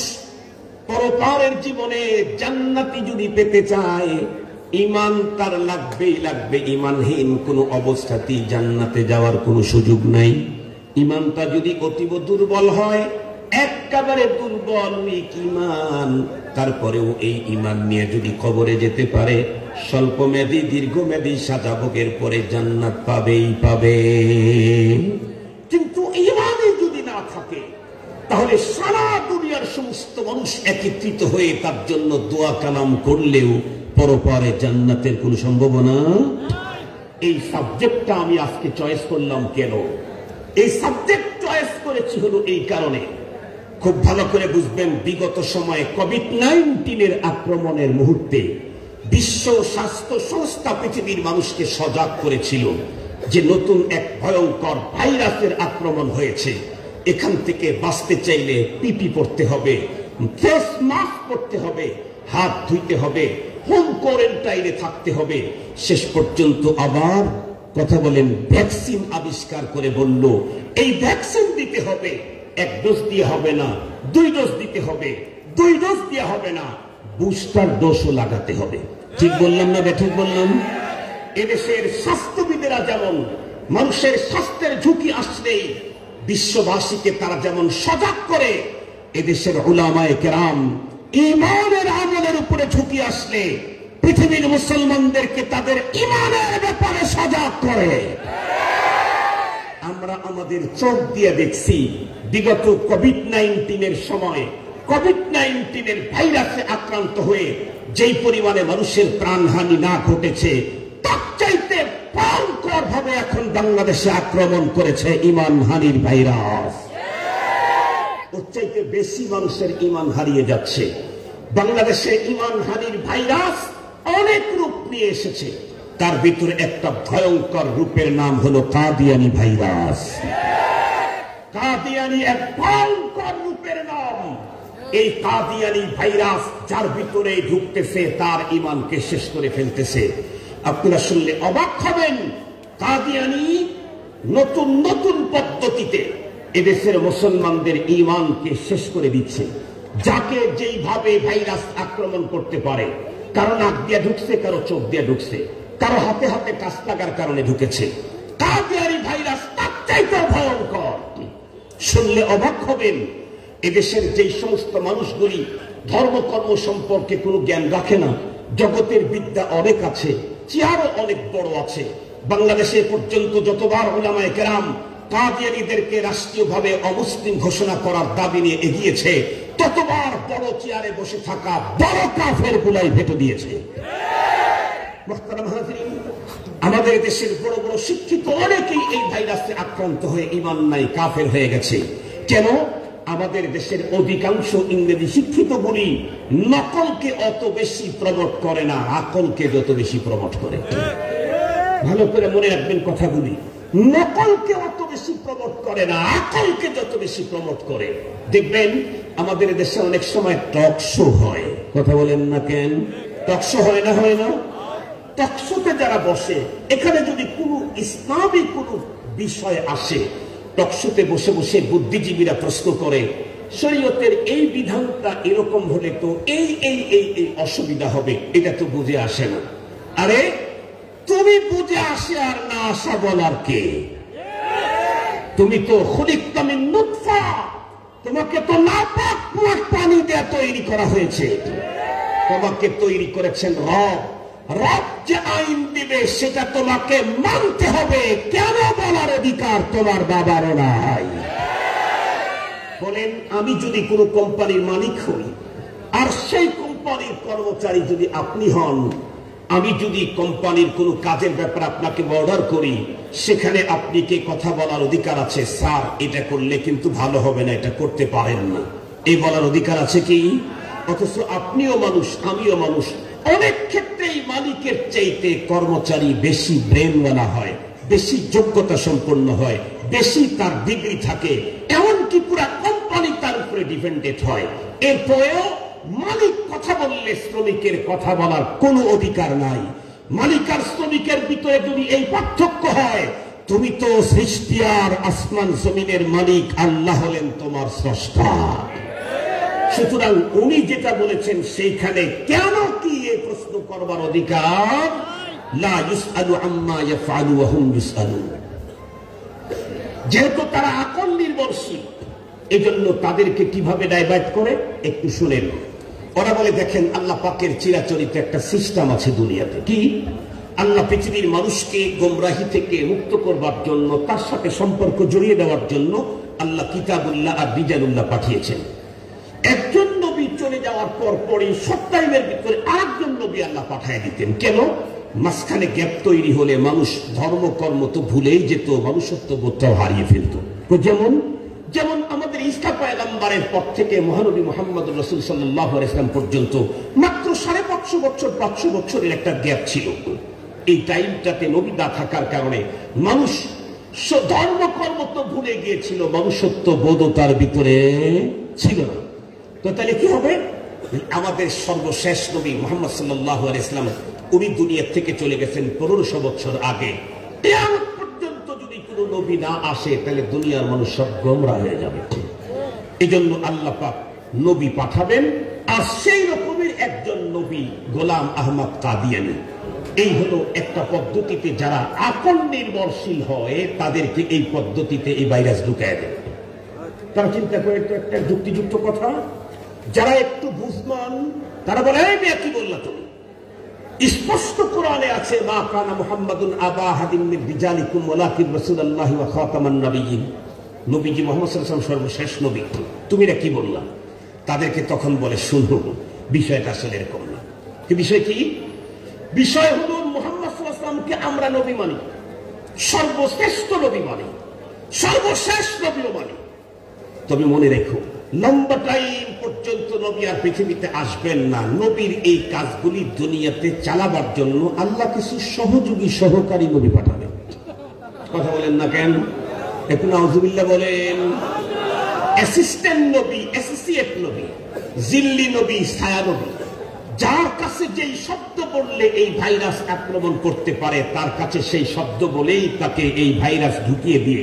পরকালের জীবনে জান্নাতি যদি পেতে চায়, ঈমান তার লাগবেই লাগবে। ঈমানহীন কোন অবস্থাতেই জান্নাতে যাওয়ার কোনো সুযোগ নাই। ঈমানটা যদি অতীব দুর্বল হয়, একেবারে দুর্বল ঈমান, তারপরেও এই ঈমান নিয়ে যদি কবরে যেতে পারে, স্বল্পমেয়াদী দীর্ঘমেয়াদী সাজা ভোগের পরে জান্নাত পাবেই পাবে। কিন্তু ঈমানই যদি না থাকে, তাহলে সারা দুনিয়ার সমস্ত মানুষ একত্রিত হয়ে তার জন্য দোয়া কালাম করলেও পরপারে জান্নাতের কোন সম্ভাবনা। এই সাবজেক্টটা আমি আজকে চয়েস করলাম কেন? এই সাবজেক্ট চয়েস করেছি হলো এই কারণে, খুব ভালো করে বুঝবেন, বিগত সময়ে কোভিড-19 আক্রমণের মুহূর্তে বিশ্ব স্বাস্থ্য সংস্থা পৃথিবীর মানুষকে সজাগ করেছিল যে নতুন এক ভয়ঙ্কর ভাইরাসের আক্রমণ হয়েছে। এখান থেকে বাঁচতে চাইলে পিপি পরতে হবে, ফেস মাস্ক পরতে হবে, হাত ধুইতে হবে, হোম কোয়ারেন্টাইনে থাকতে হবে। শেষ পর্যন্ত আবার কথা বলেন ভ্যাকসিন আবিষ্কার করে বলল, এই ভ্যাকসিন দিতে হবে, 1 ডোজ দিয়ে হবে না, 2 ডোজ দিতে হবে, 2 ডোজ দিয়ে হবে না, বুস্টার ডোজও লাগাতে হবে। ঠিক বললাম না বেঠিক বললাম? এদেশের স্বাস্থ্যবিদেরা যেমন মানুষের স্বাস্থ্যের ঝুঁকি আসলেই বিশ্ববাসীকে তারা যেমন সজাগ করে, এদেশের উলামায়ে কেরাম ঈমানের আমলের উপরে ঝুঁকি আসলে পৃথিবীর মুসলমানদেরকে তাদের ঈমানের ব্যাপারে সজাগ করে। আমরা আমাদের চোখ দিয়ে দেখছি, বিগত কোভিড-19 সময় কোভিড-19 ভাইরাসে আক্রান্ত হয়ে যেই পরিমাণে মানুষের প্রাণহানি না ঘটেছে, তার চাইতে ভয়ঙ্কর ভাবে এখন বাংলাদেশে আক্রমণ করেছে ঈমানহানির ভাইরাস। ওর চাইতে বেশি মানুষের ঈমান হারিয়ে যাচ্ছে। বাংলাদেশে ঈমানহানির ভাইরাস অনেক রূপ নিয়ে এসেছে, তার ভিতরে একটা ভয়ঙ্কর রূপের নাম হলো কাদিয়ানি ভাইরাস। কাদিয়ানি এক ভয়ঙ্কর রূপের নাম। এই কাদিয়ানি ভাইরাস যার ভিতরে ঢুকতেছে তার ঈমানকে শেষ করে ফেলতেছে। আপনারা শুনলে অবাক হবেন, কাদিয়ানি নতুন নতুন পদ্ধতিতে এদেশের মুসলমানদের ঈমানকে শেষ করে দিচ্ছে। যাকে যেইভাবে ভাইরাস আক্রমণ করতে পারে, কারো নাক দিয়ে ঢুকছে, কারো চোখ দিয়ে ঢুকছে, কারো হাতে হাতে কাজ লাগার কারণে ঢুকেছে। কাদিয়ানি ভাইরাস তার চাইতেও ভয়ঙ্কর। শুনলে অবাক হবেন, এদেশের যেই সমস্ত মানুষগুলি ধর্মকর্ম সম্পর্কে কোনো জ্ঞান রাখে না, জগতের বিদ্যা অনেক আছে, চেয়ারও অনেক বড় আছে। বাংলাদেশে পর্যন্ত যতবার উলামায়ে কেরাম কাদিয়ানীদেরকে রাষ্ট্রীয়ভাবে অমুসলিম ঘোষণা করার দাবি নিয়ে এগিয়েছে, ততবার বড় চেয়ারে বসে থাকা বড় কাফের গুলাই ভেটো দিয়েছে। আমাদের দেশের বড় বড় শিক্ষিত অনেকেই এই ভাইরাসে আক্রান্ত হয়ে ঈমান নাই, কাফের হয়ে গেছে। কেন? আমাদের দেশের অধিকাংশ ইংরেজি শিক্ষিত বলি নকলকে অত বেশি প্রমোট করে না, আকলকে যত বেশি প্রমোট করে। ভালো করে মনে রাখবেন কথাগুলি, নকলকে অত বেশি প্রমোট করে না, আকলকে যত বেশি প্রমোট করে। দেখবেন আমাদের দেশে অনেক সময় টক শো হয়, কথা বলেন না কেন? টক শো হয় না, হয় না? টক শোতে যারা বসে, এখানে যদি কোনো ইসলামী কোনো বিষয় আসে, টকশোতে বসে বসে বুদ্ধিজীবীরা প্রশ্ন করে, শরীয়তের এই বিধানটা এরকম হলে তো এই এই এই এই অসুবিধা হবে, এটা তো বুঝে আসে না। আরে তুমি বুঝে আসে আর না আসা বলার কে? তুমি তো খুলিকতা মিন নুতফা, তোমাকে তো নাপাক পানি দিয়ে তৈরি করা হয়েছে। তোমাকে তৈরি করেছেন রব, রাজ্য আইন দিবে সেটা তোমাকে মানতে হবে। কেন বলার অধিকার তোমার বাবার নাই? বলেন, আমি যদি কোনো কোম্পানির মালিক হই আর সেই কোম্পানির কর্মচারী যদি আপনি হন, আমি যদি কোম্পানির কোনো কাজের ব্যাপারে আপনাকে অর্ডার করি, সেখানে আপনি কি কথা বলার অধিকার আছে, স্যার এটা করলে কিন্তু ভালো হবে না, এটা করতে পারেন না, এই বলার অধিকার আছে কি? অথচ আপনিও মানুষ, আমিও মানুষ। অনেক ক্ষেত্রেই মালিকের চাইতে কর্মচারী বেশি ব্রেনওয়ালা হয়, বেশি যোগ্যতা সম্পন্ন হয়, বেশি তার ডিগ্রি থাকে, এমনকি পুরো কোম্পানি তার উপরে ডিপেন্ডেন্ট হয়। এরপরেও মালিক কথা বললে শ্রমিকের কথা বলার কোনো অধিকার নাই। মালিক আর শ্রমিকের ভিতরে যদি এই পার্থক্য হয়, তুমি তো সৃষ্টি আর আসমান জমিনের মালিক, আল্লাহ হলেন তোমার স্রষ্টা। সুতরাং উনি যেটা বলেছেন সেইখানে কেন কি এই প্রশ্ন করবার অধিকার? লা ইউসআলু আম্মা ইয়াফআলু ওয়া হুম ইউসআলুন। যেহেতু তারা আকল নির্ভরশীল, এজন্য তাদেরকে কিভাবে ডাইভার্ট করে একটু শুনেন। ওরা বলে, দেখেন আল্লাহ পাকের চিরাচরিত একটা সিস্টেম আছে দুনিয়াতে। কি? আল্লাহ পৃথিবীর মানুষকে গোমরাহি থেকে মুক্ত করবার জন্য, তার সাথে সম্পর্ক জড়িয়ে দেওয়ার জন্য আল্লাহ কিতাবুল্লাহ আর বিজানুল্লাহ পাঠিয়েছেন। একজন নবী চলে যাওয়ার পর পরই সব টাইমের ভিতরে আরেকজন নবী আল্লাহ পাঠিয়ে দিতেন। কেন? মাঝখানে গ্যাপ তৈরি হলে মানুষ ধর্মকর্ম তো ভুলেই যেত, মানুষত্ব বোধটাও হারিয়ে ফেলত। যেমন যেমন আমাদের ঈসা পয়গম্বরের পর থেকে মহানবী মুহাম্মদ রাসূল সাল্লাল্লাহু আলাইহি ওয়াসাল্লাম পর্যন্ত মাত্র 550 বছর 500 বছরের একটা গ্যাপ ছিল। এই টাইমটাতে নবী না থাকার কারণে মানুষ ধর্মকর্ম তো ভুলে গিয়েছিল, মানুষত্ব বোধ তার ভিতরে ছিল না। তো তাহলে কি হবে? আমাদের সর্বশেষ নবী মুহাম্মদ সাল্লাল্লাহু আলাইহি ওয়াসাল্লাম উনি দুনিয়া থেকে চলে গেছেন 1500 বছর আগে। কিয়ামত পর্যন্ত যদি কোনো নবী না আসে, তাহলে দুনিয়ার মানুষ সব গোমরা হয়ে যাবে। এজন্য আল্লাহ পাক নবী পাঠাবেন, আর সেই রকমের একজন নবী গোলাম আহমদ কাদিয়ানী। এই হলো একটা পদ্ধতিতে যারা আকল নির্ভরশীল হয়, তাদেরকে এই পদ্ধতিতে এই ভাইরাস ঢুকায় দেয়। তারা চিন্তা করে, তো একটা যুক্তিযুক্ত কথা। যারা একটু বুঝমান তারা বলে, এই মেয়ে কি বললা তুমি? স্পষ্ট কোরআনে আছে, মা কানা মুহাম্মাদুন আবা আহাদিন মিন রিজালিকুম ওয়ালাকিন রাসূলুল্লাহি ওয়া খাতামান নাবিয়্যিন। নবীজি মুহাম্মদ সাল্লাল্লাহু আলাইহি ওয়াসাল্লাম সর্বশেষ নবী, তুমি এটা কি বললা? তাদেরকে তখন বলে, শুনো, বিষয়টা আসলে এরকম না। কি বিষয়? কি বিষয়? হলো মুহাম্মদ সাল্লাল্লাহু আলাইহি ওয়াসাল্লামকে আমরা নবী মানি, সর্বশ্রেষ্ঠ নবী মানি, সর্বশেষ নবীও মানি। তবে মনে রেখো, লম্বা টাইম পর্যন্ত নবী আর পৃথিবীতে আসবেন না। নবীর এই কাজগুলি দুনিয়াতে চালাবার জন্য আল্লাহ কিছু সহযোগী সহকারী নবী পাঠাবেন। কথা বলেন না কেন? একটু নাউজুবিল্লাহ বলেন। অ্যাসিস্ট্যান্ট নবী, অ্যাসোসিয়েট নবী, জিল্লি নবী, ছায়া নবী, যার কাছে যেই শব্দ বললে এই ভাইরাস আক্রমণ করতে পারে, তার কাছে সেই শব্দ বলেই তাকে এই ভাইরাস ঢুকিয়ে দিয়ে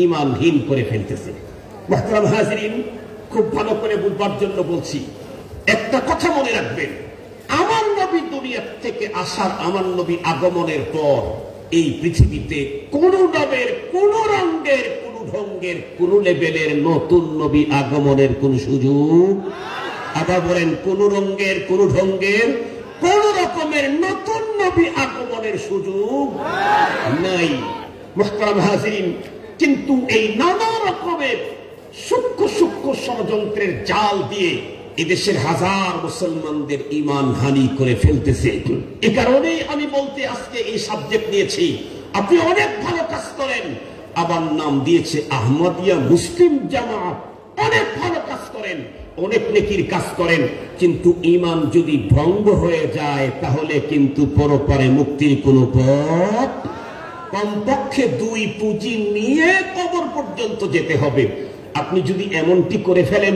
ঈমানহীন করে ফেলতেছে। মুহতারাম হাজিরিন, খুব ভালো করে বুঝবার জন্য বলছি, একটা কথা মনে রাখবেন, আমার নবী দুনিয়া থেকে আসার, আমার নবী আগমনের পর এই পৃথিবীতে কোন নামের, কোন রঙের, কোন ঢঙ্গের, কোন লেভেলের নতুন নবী আগমনের কোন সুযোগ, আবার বলেন কোন রঙের, কোন ঢঙ্গের, কোন রকমের নতুন নবী আগমনের সুযোগ নাই। মুহতারাম হাজিরিন, কিন্তু এই নানা রকমের সূক্ষ্ম সূক্ষ্ম ষড়যন্ত্রের জাল দিয়ে এদেশের হাজার মুসলমানদের ঈমান হানি করে ফেলতেছে। এ কারণেই আমি বলতে আজকে এই সাবজেক্ট নিয়েছি। আপনি অনেক ভালো কাজ করেন, আবার নাম দিয়েছে আহমদিয়া মুসলিম জামাত, অনেক ভালো কাজ করেন, অনেক নেকির কাজ করেন, কিন্তু ঈমান যদি ভঙ্গ হয়ে যায়, তাহলে কিন্তু পরপারে মুক্তির কোনো পথ, কমপক্ষে 2 পুঁজি নিয়ে কবর পর্যন্ত যেতে হবে। আপনি যদি এমনটি করে ফেলেন,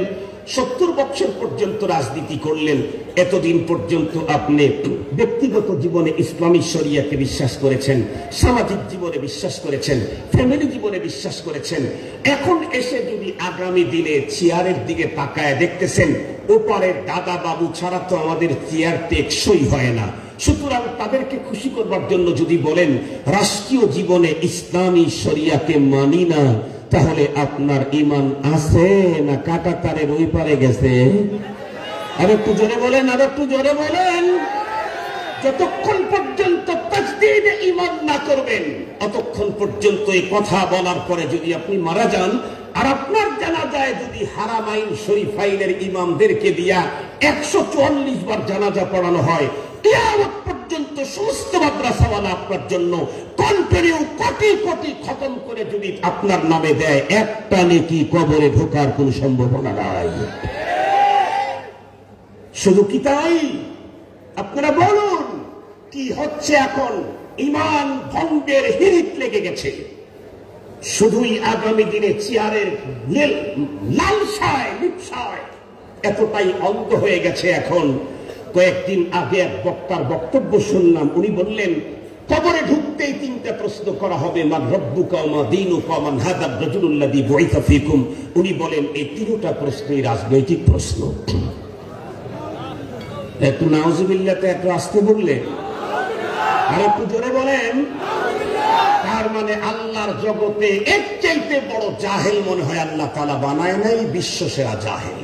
70 বছর পর্যন্ত রাজনীতি করলেন, এতদিন পর্যন্ত আপনি ব্যক্তিগত জীবনে ইসলামী শরিয়াকে বিশ্বাস করেছেন, সামাজিক জীবনে বিশ্বাস করেছেন, ফ্যামিলি জীবনে বিশ্বাস করেছেন, এখন এসে যদি আগামী দিনে চেয়ারের দিকে তাকায় দেখতেছেন ওপারের দাদা বাবু ছাড়া তো আমাদের চেয়ার টেকসই হয় না, সুতরাং তাদেরকে খুশি করবার জন্য যদি বলেন রাষ্ট্রীয় জীবনে ইসলামী শরিয়াকে মানি না, তাহলে আপনার ঈমান আছে না কাটা তারের ওই পারে গেছে? আর একটু জোরে বলেন, আর একটু জোরে বলেন। যতক্ষণ পর্যন্ত তাজদীদে ঈমান না করবেন, ততক্ষণ পর্যন্ত এই কথা বলার পরে যদি আপনি মারা যান আর আপনার জানাজায় যদি হারামাইন শরীফাইনের ইমামদেরকে দিয়া 144 বার জানাজা পড়ানো হয়, কিয়ামত পর্যন্ত সমস্ত মাদ্রাসাওয়ালা আপনার জন্য কন্টিনিউ কোটি কোটি খতম করে যদি আপনার নামে দেয়, একটা নেকি কবরে ঢোকার কোন সম্ভাবনা নাই। শুধু কি তাই? আপনারা বলুন কি হচ্ছে এখন? ঈমান ভঙ্গের হিড়িক লেগে গেছে। শুধুই আগামী দিনে চেয়ারের লালসায় লিপসায় এতটাই অন্ধ হয়ে গেছে এখন। কয়েকদিন আগে এক বক্তার বক্তব্য শুনলাম, উনি বললেন কবরে ঢুকতেই 3টা প্রশ্ন করা হবে, মান রব্বুকা ওয়া মা দীনুকা ওয়া মান হাদা রাজুলুল্লাযী বুইসা ফীকুম। উনি বলেন এই 3টা প্রশ্নই রাজনৈতিক প্রশ্ন। একটু নাউজুবিল্লাহতে একটু আসতে বললে, আর একটু জোরে বলেন। তার মানে আল্লাহর জগতে এর চাইতে বড় জাহেল মনে হয় আল্লাহ তাআলা বানায় নাই, বিশ্বসেরা জাহেল।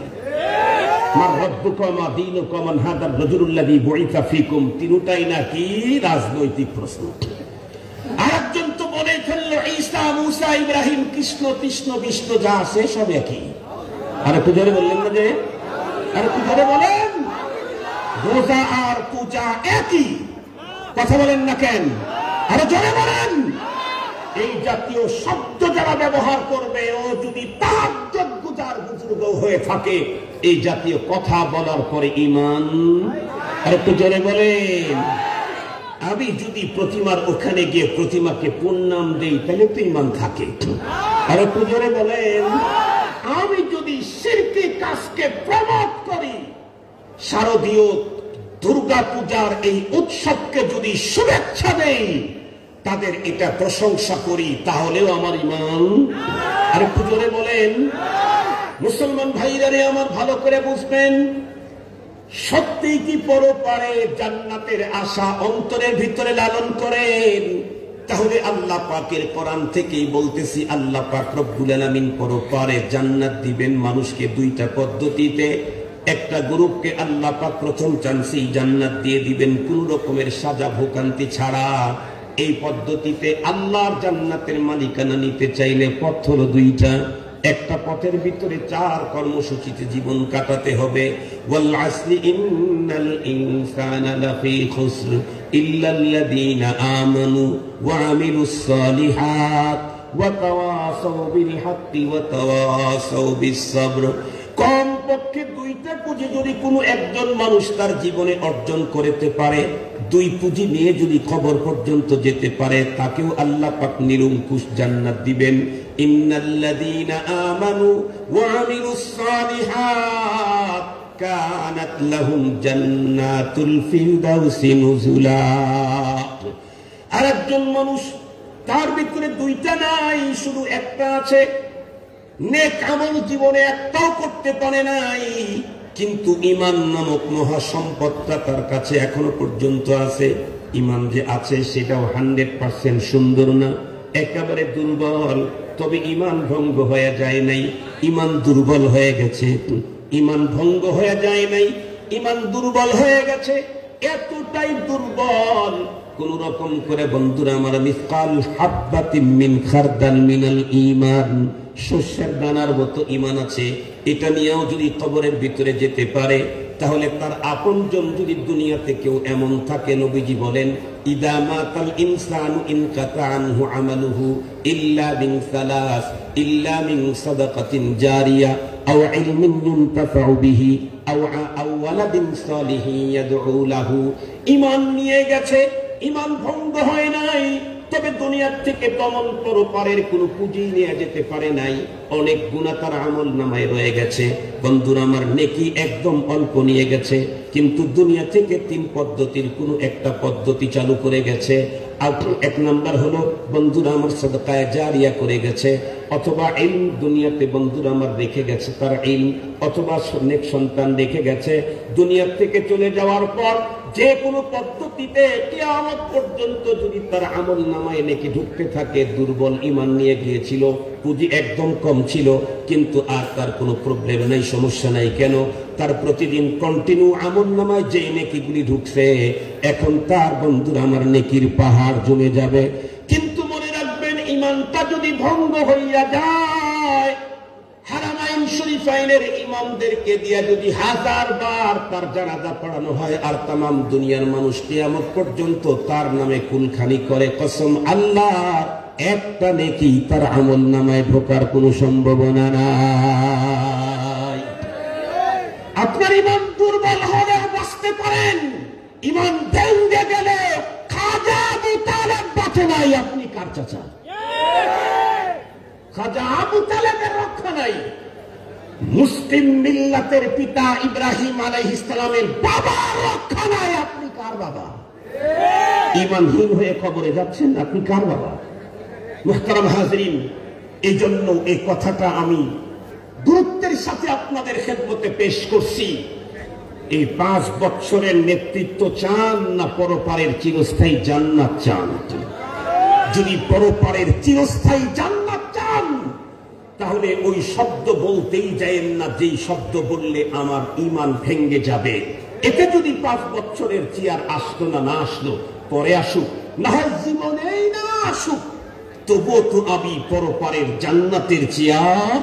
মান রব্বুকা ওয়া মা দীনুকা ওয়া মান হাদা রাজুলুল্লাযী বুইসা ফীকুম, 3টাই নাকি রাজনৈতিক প্রশ্ন। আরেকজন তো বলে ফেলল ঈসা, মুসা, ইব্রাহিম, কৃষ্ণ, কৃষ্ণ, বিষ্ণু যা আছে সব একই। আর একটু জোরে বললেন না যে? আর একটু জোরে বলেন। রোজা আর পূজা একই, কথা বলেন না কেন? আরো জোরে বলেন। এই জাতীয় শব্দ যারা ব্যবহার করবে, ও যদি তাহাজ্জুদ গুজার বুজুর্গ হয়ে থাকে, এই জাতীয় কথা বলার পরে ঈমান। আর একটু জোরে বলেন। আমি যদি প্রতিমার ওখানে গিয়ে প্রতিমাকে প্রণাম দেই তাহলে তো ঈমান থাকে। আর একটু জোরে বলেন। আমি যদি শিরকি কাজকে প্রমোট করি, শারদীয় দুর্গা পূজার এই উৎসবকে যদি শুভেচ্ছা দেই, তাদের এটা প্রশংসা করি, তাহলেও আমার ঈমান। আর একটু জোরে বলেন। মুসলমান ভাইরা রে আমার, ভালো করে বুঝবেন, সত্যি কি পরপারে জান্নাতের আশা অন্তরের ভিতরে লালন করেন, তাহলে আল্লাহ পাকের কোরআন থেকেই বলতেছি, আল্লাহ পাক রব্বুল আলামিন পরপারে জান্নাত দিবেন মানুষকে 2টা পদ্ধতিতে। একটা গ্রুপকে আল্লাহ পাক প্রথম চান্সেই জান্নাত দিয়ে দিবেন কোন রকমের সাজা ভোগান্তি ছাড়া। এই পদ্ধতিতে আল্লাহর জান্নাতের মালিকানা নিতে চাইলে পথ হলো 2টা। একটা পথের ভিতরে 4 কর্মসূচিতে জীবন কাটাতে হবে। ওয়াল আসরি ইন্নাল ইনসানা লাফি খুসর ইল্লাল্লাযীনা আমানু ওয়া আমিলুস সালিহাত ওয়া তাওয়াসাউ বিল হাক্কি ওয়া তাওয়াসাউ বিস সাবর। কমপক্ষে 2টা পুঁজি যদি কোনো একজন মানুষ তার জীবনে অর্জন করতে পারে, 2 পুঁজি নিয়ে যদি কবর পর্যন্ত যেতে পারে, তাকেও আল্লাহ পাক নিরঙ্কুশ জান্নাত দিবেন। ইন্নাল্লাযীনা আমানু ওয়া আমিলুস সালিহাত কানাত লাহুম জান্নাতুল ফিরদাউসি নুজুলা। আরেকজন মানুষ তার ভিতরে 2টা নাই, শুধু একটা আছে। নেক আমল জীবনে একটাও করতে পারে নাই, কিন্তু ঈমান নামক মহা সম্পদটা তার কাছে এখনো পর্যন্ত আছে। ঈমান যে আছে সেটাও 100% সুন্দর না, একেবারে দুর্বল। তবে ঈমান ভঙ্গ হয়ে যায় নাই, ঈমান দুর্বল হয়ে গেছে। ঈমান ভঙ্গ হয়ে যায় নাই, ঈমান দুর্বল হয়ে গেছে। এতটাই দুর্বল, কোন রকম করে বন্ধুরা আমার, মিসকাল হাব্বাতিন মিন খারদাল মিনাল ঈমান, শস্যের দানার মতো ঈমান আছে। এটা নিয়েও যদি কবরের ভিতরে যেতে পারে, তাহলে তার আপনজন যদি দুনিয়াতে কেউ এমন থাকে, নবীজি বলেন ইদা মাতাল ইনসানু ইনকাতা আনহু আমালুহু ইল্লা মিন সালাস, ইল্লা মিন সাদাকাতিন জারিয়া আও ইলমিন ইউনতাফাউ বিহি আও ওয়ালাদিন সালিহিন ইয়াদউ লাহু। ঈমান নিয়ে গেছে, ঈমান ভঙ্গ হয় নাই, তবে দুনিয়ার থেকে তমন পরপারের কোন পুঁজি নিয়ে যেতে পারে নাই। অনেক গুনাহ তার আমল নামায় রয়ে গেছে। বন্ধুরা আমার, নেকি একদম অল্প নিয়ে গেছে, কিন্তু দুনিয়া থেকে 3 পদ্ধতির কোন একটা পদ্ধতি চালু করে গেছে। আর 1 নাম্বার হলো বন্ধুরা আমার সাদকায়ে জারিয়া করে গেছে, অথবা ইলম দুনিয়াতে বন্ধুরা আমার রেখে গেছে তার ইলম, অথবা নেক সন্তান রেখে গেছে। দুনিয়া থেকে চলে যাওয়ার পর যে কোনো পদ্ধতিতে কিয়ামত পর্যন্ত যদি তার আমল নামায় নেকি ঢুকতে থাকে, দুর্বল ঈমান নিয়ে গিয়েছিল, পুঁজি একদম কম ছিল, কিন্তু আর তার কোনো প্রবলেম নাই, সমস্যা নাই। কেন? তার প্রতিদিন কন্টিনিউ আমল নামায় যে নেকিগুলি ঢুকছে, এখন তার বন্ধুরা আমার নেকির পাহাড় জমে যাবে। কিন্তু মনে রাখবেন, ঈমানটা যদি ভঙ্গ হইয়া যায়, হারামাইন শরীফাইনের ইমামদেরকে দিয়া যদি 1000 বার তার জানাজা পড়ানো হয়, আর তামাম দুনিয়ার মানুষ কিয়ামত পর্যন্ত তার নামে কুলখানি করে, কসম আল্লাহ, একটা নেকি তার আমল নামায় ঢোকার কোনো সম্ভাবনা নাই। আপনার ইমান দুর্বল হলে বাঁচতে পারেন, ইমান ভেঙে গেলে খাজা আবু তালেব বাঁচে নাই, আপনি কার চাচা? খাজা আবু তালেবের রক্ষা নাই। মুসলিম মিল্লাতের পিতা ইব্রাহিম আলাইহিস সালামের বাবার রক্ষা নাই, আপনি কার বাবা? ঈমানহীন হয়ে কবরে যাচ্ছেন, আপনি কার বাবা? মুহতারাম হাজরিন, এই জন্য এই কথাটা আমি গুরুত্বের সাথে আপনাদের খেদমতে পেশ করছি। এই 5 বছরের নেতৃত্ব চান না পরপারের চিরস্থায়ী জান্নাত চান? যদি পরপারের চিরস্থায়ী জান্নাত চান, তাহলে ওই শব্দ বলতেই যায়েন না যেই শব্দ বললে আমার ঈমান ভেঙে যাবে। এতে যদি 5 বছরের চেয়ার আসলো না আসলো, পরে আসুক, না হয় জীবনেই না আসুক, তবুও তো আমি পরপারের জান্নাতের চেয়ার,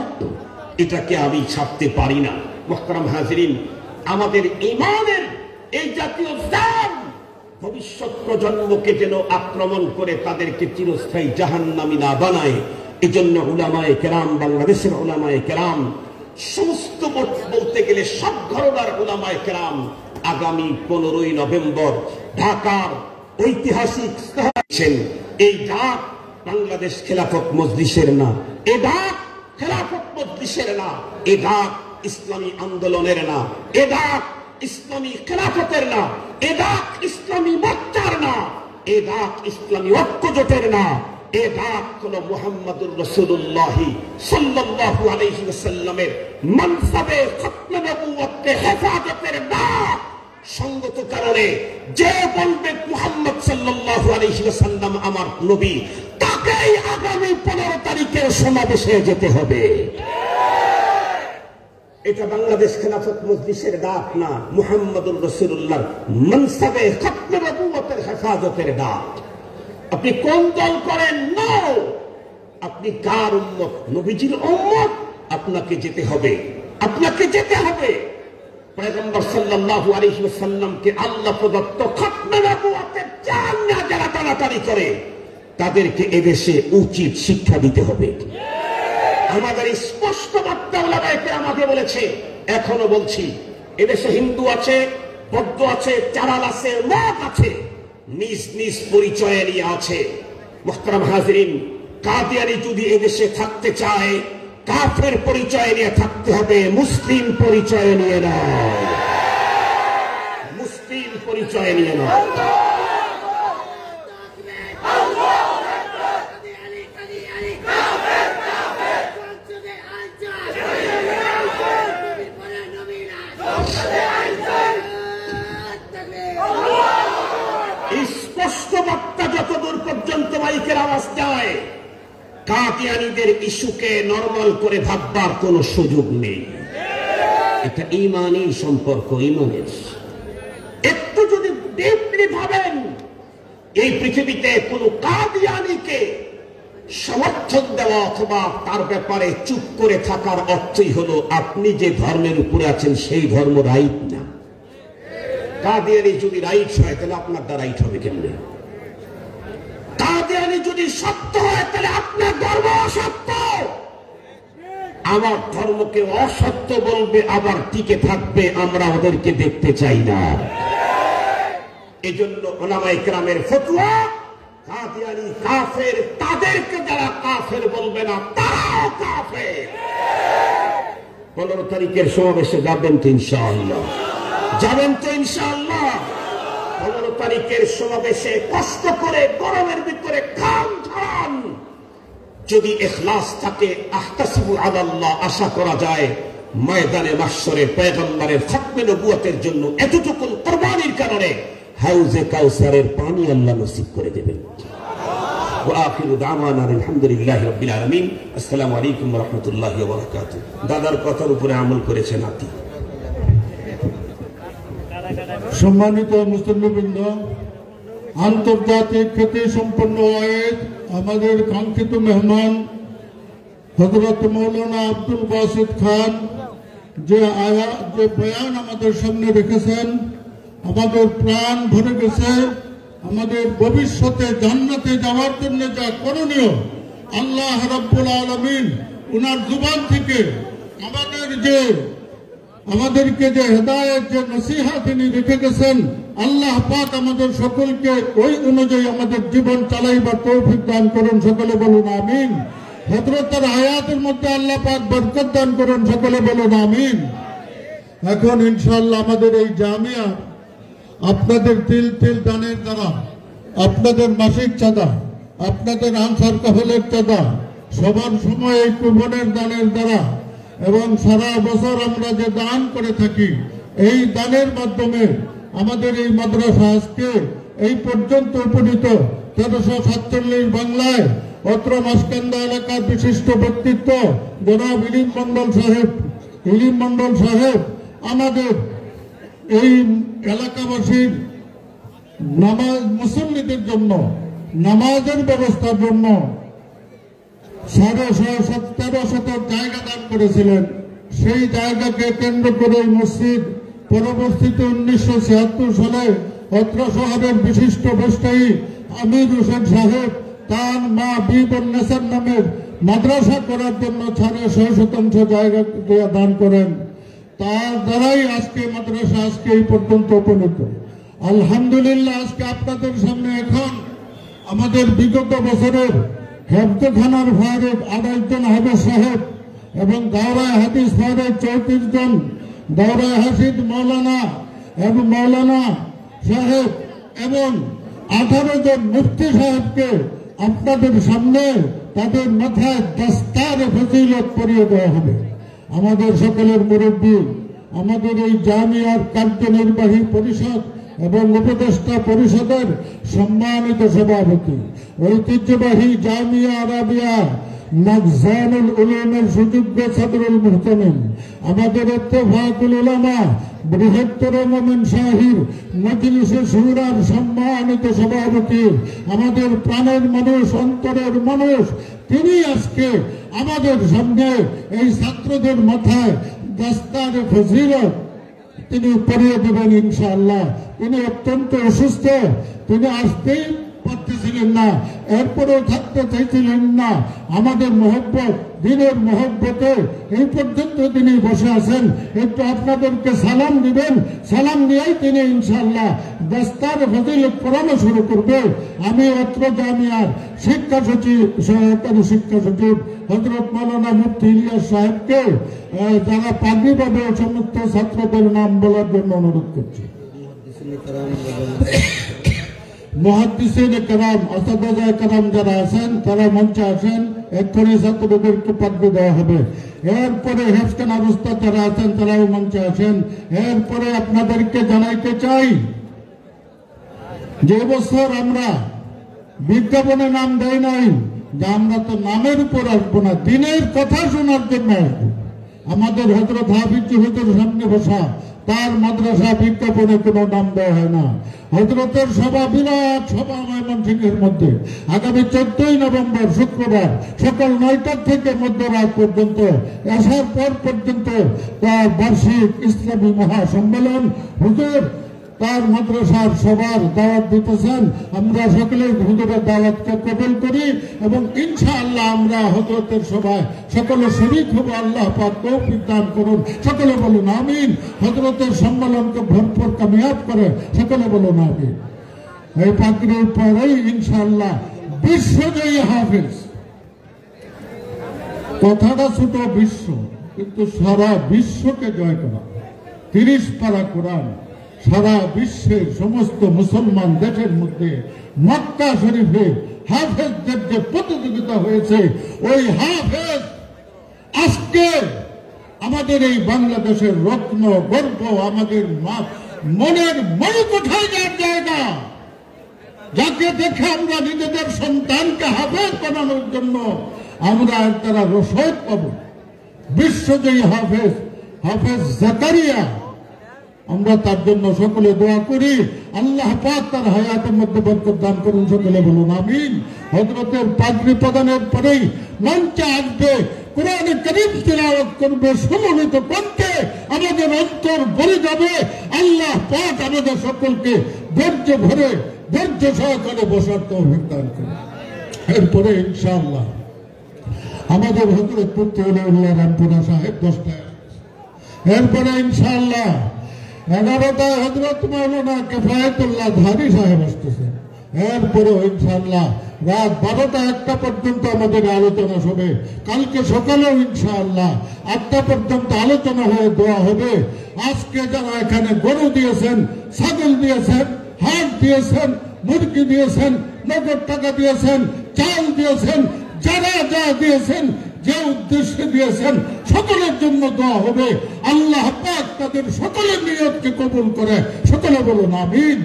এটাকে আমি ছাড়তে পারি না। মুহতারাম হাজিরিন, আমাদের ঈমানের এই জাতীয় দাম ভবিষ্যৎ প্রজন্মকে যেন আক্রমণ করে তাদেরকে চিরস্থায়ী জাহান্নামী না বানায়, এজন্য উলামায়ে কেরাম, বাংলাদেশের উলামায়ে কেরাম, সমস্ত বলতে গেলে সব ঘরনার উলামায়ে কেরাম, আগামী 15ই নভেম্বর ঢাকার ঐতিহাসিক এই ডাক বাংলাদেশ খেলাফত মজলিসের না, এ ডাক খেলাফত মজলিসের না, এ ডাক ইসলামী আন্দোলনের না, এ ডাক ইসলামী খেলাফতের না, এ ডাক ইসলামী মোর্চার না, এ ডাক ইসলামী ঐক্যজোটের না, এ ডাক হলো মুহাম্মদুর রাসূলুল্লাহ সাল্লাল্লাহু আলাইহি ওয়াসাল্লামের মানসাবে খতমে নবুয়তকে হেফাজতের ডাক। সঙ্গত কারণে যে বলবে মুহাম্মদ সাল্লাল্লাহু আলাইহি ওয়াসাল্লাম আমার নবী, তাকেই আগামী 15 তারিখের সমাবেশে যেতে হবে। এটা বাংলাদেশ খেলাফত মজলিসের ডাক না, মুহাম্মদুর রাসূলুল্লাহর মানসাবে খতমে নবুয়তের হেফাজতের ডাক। আপনি কোন দল করেন? না, আপনি কার উম্মত? নবীজির উম্মত। আপনাকে যেতে হবে, আপনাকে যেতে হবে। পয়গম্বর সাল্লাল্লাহু আলাইহি ওয়াসাল্লামকে আল্লাহ প্রদত্ত খতমে নবুয়তের চান না যারা টানাটানি করে, তাদেরকে এদেশে উচিত শিক্ষা দিতে হবে। আমাদের স্পষ্ট বার্তা উলামায়ে কেরাম আগে বলেছে, এখনো বলছি, এদেশে হিন্দু আছে, বৌদ্ধ আছে, চারাল আছে, মত আছে, নিজ নিজ পরিচয় নিয়ে আছে। মুহতারাম হাজিরিন, কাদিয়ানি যদি এদেশে থাকতে চায়, কাফের পরিচয় নিয়ে থাকতে হবে, মুসলিম পরিচয় নিয়ে নয়, মুসলিম পরিচয় নিয়ে নয়। স্পষ্ট বার্তা যতদূর পর্যন্ত মাইকের আওয়াজ যায়, কাদিয়ানীদের ইস্যুকে নরমাল করে ভাববার কোনো সুযোগ নেই। এটা ঈমানী সম্পর্ক, ঈমানের। একটু যদি ডিপলি ভাবেন, এই পৃথিবীতে কোন কাদিয়ানীকে সমর্থন দেওয়া অথবা তার ব্যাপারে চুপ করে থাকার অর্থই হলো আপনি যে ধর্মের উপরে আছেন সেই ধর্ম রাইট না। কাদিয়ানি যদি রাইট হয় তাহলে আপনার দ্বারা রাইট হবে কেমনে? কাদিয়ানি যদি সত্য হয় তাহলে আপনার ধর্ম অসত্য। আমার ধর্মকে অসত্য বলবে আবার টিকে থাকবে, আমরা ওদেরকে দেখতে চাই না। এজন্য উলামায়ে কেরামের ফতোয়া, কাদিয়ানি কাফের, তাদেরকে যারা কাফের বলবে না তারাও কাফের। 15 তারিখের সমাবেশে যাবেন তো ইনশাআল্লাহ? যাবেন তো ইনশাআল্লাহ? 15 তারিখের সমাবেশে কষ্ট করে গরমের ভিতরে খান খান, যদি ইখলাস থাকে, আহতাসিবু আলাল্লাহ, আশা করা যায় ময়দানে মাহশরে পয়গম্বরের খতমে নবুয়তের জন্য এতটুকু কুরবানির কারণে হাউজে কাউসারের পানি আল্লাহ নসিব করে দেবেন। وآخر دعوانا الحمد لله رب العالمين السلام عليكم ورحمة الله وبركاته দাদার কথার উপরে আমল করেছে নাতি। সম্মানিত মুসল্লিবৃন্দ, আন্তর্জাতিক খ্যাতি সম্পন্ন ওয়াইজ আমাদের কাঙ্ক্ষিত মেহমান হযরত মৌলানা আব্দুল বাসিত খান যে বয়ান আমাদের সামনে রেখেছেন, আমাদের প্রাণ ভরে গেছে। আমাদের ভবিষ্যতে জান্নাতে যাওয়ার জন্য যা করণীয় আল্লাহ রাব্বুল আলামিন উনার জুবান থেকে আমাদেরকে যে হেদায়েত, যে নসিহত তিনি রেখে গেছেন, আল্লাহ পাক আমাদের সকলকে ওই অনুযায়ী আমাদের জীবন চালাইবার তৌফিক দান করুন। সকলে বলুন আমিন। হযরতের হায়াতের মধ্যে আল্লাহ পাক বরকত দান করুন। সকলে বলুন আমিন। এখন ইনশাআল্লাহ আমাদের এই জামিয়া আপনাদের তিল তিল দানের দ্বারা, আপনাদের মাসিক চাঁদা, আপনাদের আনসার কাফেলের চাঁদা, সবার সময় এই কুপনের দানের দ্বারা এবং সারা বছর আমরা যে দান করে থাকি, এই দানের মাধ্যমে আমাদের এই মাদ্রাসা আজকে এই পর্যন্ত উপনীত 1347 বাংলায় অত্র মাসকান্দা এলাকার বিশিষ্ট ব্যক্তিত্ব জনাব ইলিম মন্ডল সাহেব আমাদের এই এলাকাবাসীর নামাজ মুসল্লিদের জন্য নামাজের ব্যবস্থার জন্য 13,500 জায়গা দান করেছিলেন। সেই জায়গাকে কেন্দ্র করে মসজিদ পরবর্তীতে 1976 সালে অত্র শহরের বিশিষ্ট ব্যবসায়ী আমির হোসেন সাহেব তার মা বিবন্নেসার নামের মাদ্রাসা করার জন্য 6.5% জায়গা দান করেন। তার দ্বারাই আজকে মাদ্রাসা আজকে এই পর্যন্ত উপনীত। আলহামদুলিল্লাহ, আজকে আপনাদের সামনে এখন আমাদের বিগত বছরের হেফজখানার ফারেক 28 জন হাফেজ সাহেব এবং দাওরায়ে হাদিস ফারেক 34 জন, দাওরায়ে হাসিদ মৌলানা সাহেব এবং 18 জন মুফতি সাহেবকে আপনাদের সামনে তাদের মাথায় দস্তারে ফজিলত পরিয়ে দেওয়া হবে। আমাদের সকলের মুরব্বী, আমাদের এই জামিয়ার কার্যনির্বাহী পরিষদ এবং উপদেষ্টা পরিষদের সম্মানিত সভাপতি, ঐতিহ্যবাহী জামিয়া আরাবিয়া মাখজানুল উলুমের সুযোগ্য সদরুল মুহতামিম, আমাদের ইত্তেফাকুল উলামা বৃহত্তর মোমেন শাহির মজলিসে শুরার সম্মানিত সভাপতি, আমাদের প্রাণের মানুষ, অন্তরের মানুষ, তিনি আজকে আমাদের সামনে এই ছাত্রদের মাথায় দস্তারে ফজিলত তিনি পড়িয়ে দেবেন ইনশাআল্লাহ। তিনি অত্যন্ত অসুস্থ, তিনি আসতেই পারতেছিলেন না, এরপরেও থাকতে চাইছিলেন না। আমাদের মহব্বত, দিনের মহব্বতে এই পর্যন্ত তিনি বসে আছেন। একটু আপনাদেরকে সালাম দিবেন, সালাম দিয়েই তিনি ইনশাআল্লাহ দস্তার ফজিলত পড়ানো শুরু করবে। আমি অত্র জামিয়ার শিক্ষা সচিব, সহকারী শিক্ষা সচিব হযরত মাওলানা মুফতি ইলিয়াস সাহেবকে যারা পাগড়ি পাবে সমস্ত ছাত্রদের নাম বলার জন্য অনুরোধ করছি। মুহাদ্দিসিনে কেরাম, আসাদায়ে কেরাম যারা আছেন তারা মঞ্চে আসেন। এক্ষুনি ছাত্রদেরকে পাগড়ি দেওয়া হবে। এরপরে হেফজখানার উস্তাদ যারা আছেন তারাও মঞ্চে আসেন। এরপরে আপনাদেরকে জানাইতে চাই যে বছর আমরা বিজ্ঞাপনে নাম দেই নাই, যে আমরা তো নামের উপর আসবো না, দিনের কথা শোনার জন্য আসবো। আমাদের হযরত হাফিজ হুজুর সামনে বসা, তার মাদ্রাসা বিজ্ঞাপনে কোনো নাম দেওয়া হয় না। হযরতের সভা, বিরাট সভা ময়মনসিংহের মধ্যে আগামী 14 নভেম্বর শুক্রবার সকাল 9টা থেকে মধ্যরাত পর্যন্ত, আসার পর পর্যন্ত তার বার্ষিক ইসলামী মহাসম্মেলন হুজুর তার মাদ্রাসার সবার দাওয়াত দিতেছেন। আমরা সকলে হুজুরের দাওয়াতকে কবুল করি এবং ইনশাআল্লাহ আমরা হযরতের সভায় সকলে শরীক হব। আল্লাহ পাক তৌফিক দান করুন। সকলে বলুন আমিন। হযরতের সম্মেলনকে ভরপুর কামিয়াব করে সকলে বলুন আমিন। এই পাগড়ির পরেই ইনশাআল্লাহ বিশ্বজয়ী হাফেজ। কথাটা ছোট বিশ্ব, কিন্তু সারা বিশ্বকে জয় করা 30 পারা কোরআন সারা বিশ্বের সমস্ত মুসলমান দেশের মধ্যে মক্কা শরীফে হাফেজদের যে প্রতিযোগিতা হয়েছে, ওই হাফেজ আজকে আমাদের এই বাংলাদেশের রত্ন গর্ব, আমাদের মনের মনোকোঠায় যার জায়গা, যাকে দেখে আমরা নিজেদের সন্তানকে হাফেজ বানানোর জন্য আমরা তারা রসদ পাব। বিশ্বজয়ী হাফেজ, হাফেজ জাকারিয়া, আমরা তার জন্য সকলে দোয়া করি। আল্লাহ পাক তার হায়াতের মধ্যে বরকত দান করুন, সকলে বলুন আমিন। হযরতের পাগড়ি প্রদানের পরেই মঞ্চে আসবে, কোরআনে কারীম তিলাওয়াত করবে সমন্বিত কণ্ঠে, আমাদের অন্তর ভরে যাবে। আল্লাহ পাক আমাদের সকলকে ধৈর্য ধরে ধৈর্য সহকারে বসার তৌফিক দান করুন। এরপরে ইনশাআল্লাহ আমাদের হযরত পুত্র রামপুরা সাহেব 10টায়, এরপরে ইনশাআল্লাহ 11টায় হযরত মাওলানা কিফায়াতুল্লাহ ধারী সাহেব আসতেছেন। এরপরে ইনশাআল্লাহ রাত 12টা 1টা পর্যন্ত আমাদের আলোচনা হবে। কালকে সকালেও ইনশাআল্লাহ 8টা পর্যন্ত আলোচনা হয়ে দোয়া হবে। আজকে যারা এখানে গরু দিয়েছেন, ছাগল দিয়েছেন, হাট দিয়েছেন, মুরগি দিয়েছেন, নগদ টাকা দিয়েছেন, চাল দিয়েছেন, যারা যা দিয়েছেন, যে উদ্দেশ্যে দিয়েছেন, সকলের জন্য দোয়া হবে। আল্লাহ পাক তাদের সকলের নিয়তকে কবুল করে, সকলে বলুন আমিন।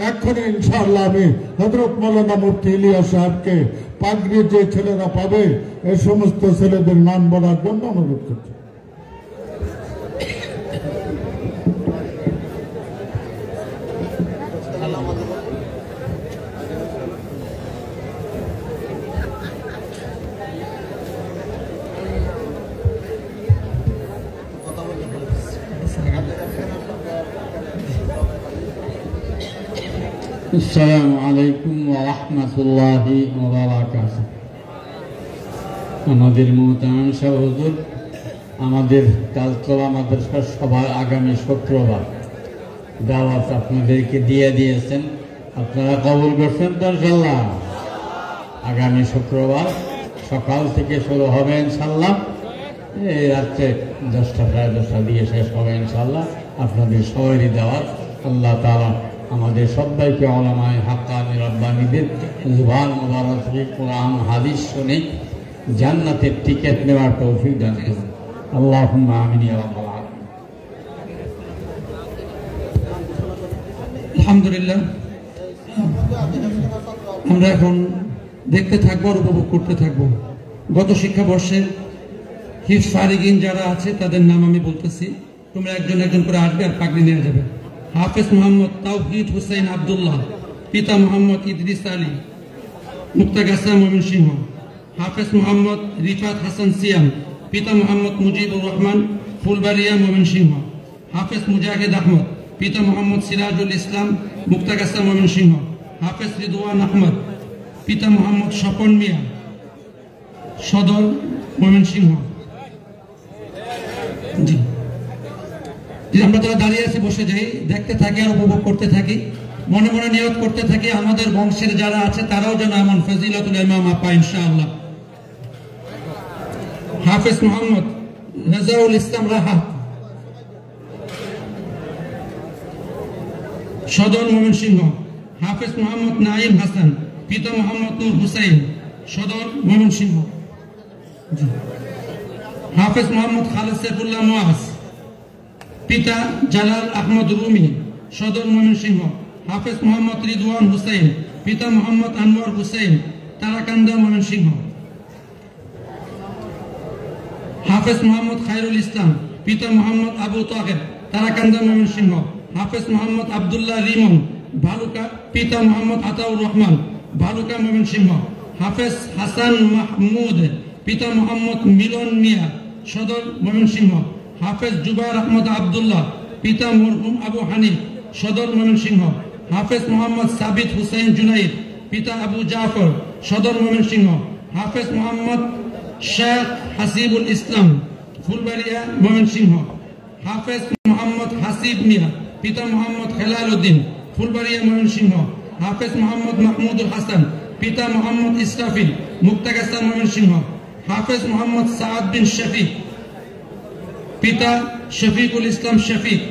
এখন ইনশাআল্লাহ আমি হযরত মাওলানা মুফতি ইলিয়াস সাহেবকে পাগড়ি যে ছেলেরা পাবে এই সমস্ত ছেলেদের নাম বলার জন্য অনুরোধ করছি। আসসালামু আলাইকুম ওয়া রাহমাতুল্লাহি ওয়া বারাকাতুহু। আমাদের মুহতারাম শাহ হুজুর আমাদের তালতলা মাদ্রাসার সভায় আগামী শুক্রবার দাওয়াত আপনাদেরকে দিয়ে দিয়েছেন, আপনারা কবুল করছেন তো ইনশাআল্লাহ? আগামী শুক্রবার সকাল থেকে শুরু হবে ইনশাআল্লাহ, এই রাত্রে 10টা সাড়ে 10টা দিয়ে শেষ হবে ইনশাআল্লাহ। আপনাদের সবারই দাওয়াত। আল্লাহ তাআলা আমাদের সবাইকে উলামায়ে হাক্কানি রাব্বানীদের জুবান মুবারক থেকে কোরআন হাদিস শুনে জান্নাতের টিকিট নেওয়ার তৌফিক দান করুন। আল্লাহুম্মা আমিন ইয়া রাব্বাল আলামিন। আলহামদুলিল্লাহ, আমরা এখন দেখতে থাকবো আর উপভোগ করতে থাকবো। গত শিক্ষাবর্ষে হিফজ ফারিগিন যারা আছে তাদের নাম আমি বলতেছি, তোমরা একজন একজন করে আসবে আর পাগড়ি নিয়ে যাবে। হাফেজ মোহাম্মদ তাওহিদ হুসাইন আব্দুল্লাহ, পিতা মোহাম্মদ ইদ্রিস আলী, মুক্তাগাছা ময়মনসিংহ। হাফেজ মোহাম্মদ রিফাত হাসান সিয়াম, পিতা মোহাম্মদ মুজিবুর রহমান, ফুলবাড়িয়া ময়মনসিংহ। হাফেজ মুজাহিদ আহমদ, পিতা মোহাম্মদ সিরাজুল ইসলাম, মুক্তাগাছা ময়মনসিংহ। হাফেজ রিদওয়ান আহমদ, পিতা মোহাম্মদ স্বপন মিয়া, সদর ময়মনসিংহ। জি, আমরা যারা দাঁড়িয়ে আছি বসে যাই, দেখতে থাকি আর উপভোগ করতে থাকি, মনে মনে নিয়ত করতে থাকি আমাদের বংশের যারা আছে তারাও যেন এমন ফজিলতুল ইমামা পায় ইনশাআল্লাহ। হাফেজ মোহাম্মদ রাজাউল ইসলাম রাহাত, সদর ময়মনসিংহ। হাফেজ মোহাম্মদ নাঈম হাসান, পিতা মোহাম্মদ নূর হুসাইন, সদর ময়মনসিংহ। হাফেজ মোহাম্মদ খালেদ সাইফুল্লাহ মুআজ, পিতা জালাল আহমদ রুমি, সদর ময়মনসিংহ। হাফেজ মোহাম্মদ রিদওয়ান হুসাইন, পিতা মোহাম্মদ আনোয়ার হুসাইন, তারাকান্দা ময়মনসিংহ। হাফেজ মোহাম্মদ খায়রুল ইসলাম, পিতা মোহাম্মদ আবু তাহের, তারাকান্দা ময়মনসিংহ। হাফেজ মোহাম্মদ আব্দুল্লাহ রিমন, ভালুকা, পিতা মোহাম্মদ আতাউর রহমান, ভালুকা ময়মনসিংহ। হাফেজ হাসান মাহমুদ, পিতা মোহাম্মদ মিলন মিয়া, সদর ময়মনসিংহ। হাফেজ জুবাইর আহমদ আব্দুল্লাহ, পিতা মরহুম আবু হানিফ, সদর ময়মনসিংহ। হাফেজ মোহাম্মদ সাবিত হুসাইন জুনাইদ, পিতা আবু জাফর, সদর ময়মনসিংহ। হাফেজ মোহাম্মদ শেখ হাসিবুল ইসলাম, ফুলবাড়িয়া ময়মনসিংহ। হাফেজ মোহাম্মদ হাসিব মিয়া, পিতা মোহাম্মদ হেলাল উদ্দিন, ফুলবাড়িয়া ময়মনসিংহ। হাফেজ মোহাম্মদ মাহমুদুল হাসান, পিতা মোহাম্মদ ইসরাফিল, মুক্তাগাছা ময়মনসিংহ। হাফেজ মোহাম্মদ সাদ বিন শফিক, পিতা শফিকুল ইসলাম শফিক,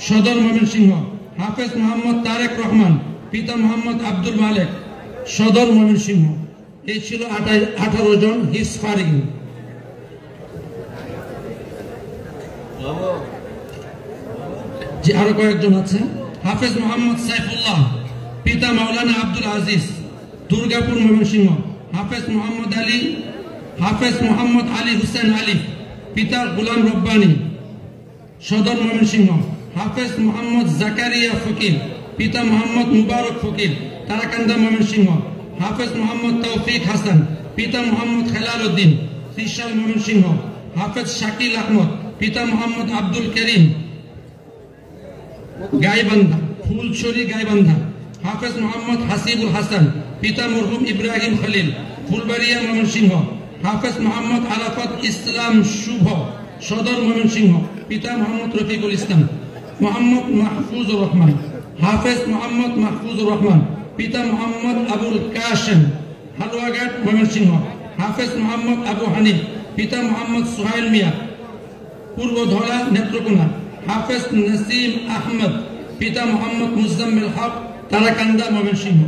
সদর ময়মনসিংহ। হাফেজ মোহাম্মদ তারেক রহমান, পিতা মোহাম্মদ আব্দুল মালেক, সদর ময়মনসিংহ। এই ছিল 18 জন হিফজ ফারিগিন। যে আরো কয়েকজন আছে। হাফেজ মোহাম্মদ সাইফুল্লাহ, পিতা মাওলানা আব্দুল আজিজ, দুর্গাপুর, ময়মনসিংহ। হাফেজ মোহাম্মদ আলী হুসেন আলিফ, পিতা গুলাম রব্বানী, সদর, ময়মনসিংহ। হাফেজ মোহাম্মদ জাকারিয়া ফকির, পিতা মোহাম্মদ মুবারক ফকির, তারাকান্দা, ময়মনসিংহ। হাফেজ মোহাম্মদ তৌফিক হাসান, পিতা মোহাম্মদ খেলাল উদ্দিন, ত্রিশাল, ময়মনসিংহ। হাফেজ শাকিল আহমদ, পিতা মোহাম্মদ আব্দুল করিম, গাইবান্ধা, ফুলছড়ি, গাইবান্ধা। হাফেজ মোহাম্মদ হাসিবুল হাসান, পিতা মরহুম ইব্রাহিম খলিল, ফুলবাড়িয়া, ময়মনসিংহ। হাফেজ মোহাম্মদ আরাফাত ইসলাম শুভ, সদর, ময়মনসিংহ, পিতা মোহাম্মদ রফিকুল ইসলাম। মোহাম্মদ মাহফুজুর রহমান, হাফেজ মোহাম্মদ মাহফুজুর রহমান, পিতা মোহাম্মদ আবুল কাশেম, হালুয়াঘাট, ময়মনসিংহ। হাফেজ মোহাম্মদ আবু হানিফ, পিতা মোহাম্মদ সোহাইল মিয়া, পূর্ব ধলা, নেত্রকোনা। হাফেজ নসিম আহমদ, পিতা মোহাম্মদ মুজাম্মেল হক, তারাকান্দা, ময়মনসিংহ।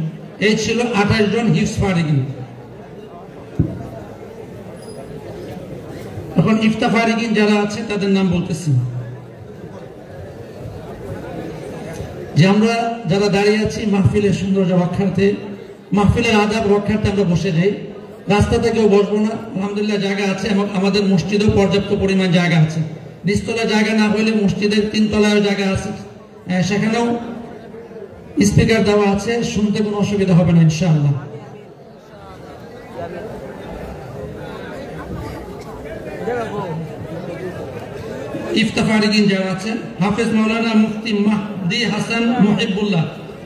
এই ছিল 28 জন হিফজ ফারিগিন। এখন ইফতা ফারিগিন যারা আছে তাদের নাম বলতেছি। যে আমরা যারা দাঁড়িয়ে আছি মাহফিলের সৌন্দর্য রক্ষার্থে, মাহফিলের আদাব রক্ষার্থে আমরা বসে যাই। রাস্তাতে কেউ বসবো না, আলহামদুলিল্লাহ জায়গা আছে এবং আমাদের মসজিদেও পর্যাপ্ত পরিমাণ জায়গা আছে। নিচতলা জায়গা না হলে মসজিদের 3 তলায় জায়গা আছে, সেখানেও স্পিকার দেওয়া আছে, শুনতে কোনো অসুবিধা হবে না ইনশাআল্লাহ। ইফতা ফারিগিন যারা আছে, হাফেজ মাওলানা মুফতি মাহদি হাসান মুহিবুল্লাহ,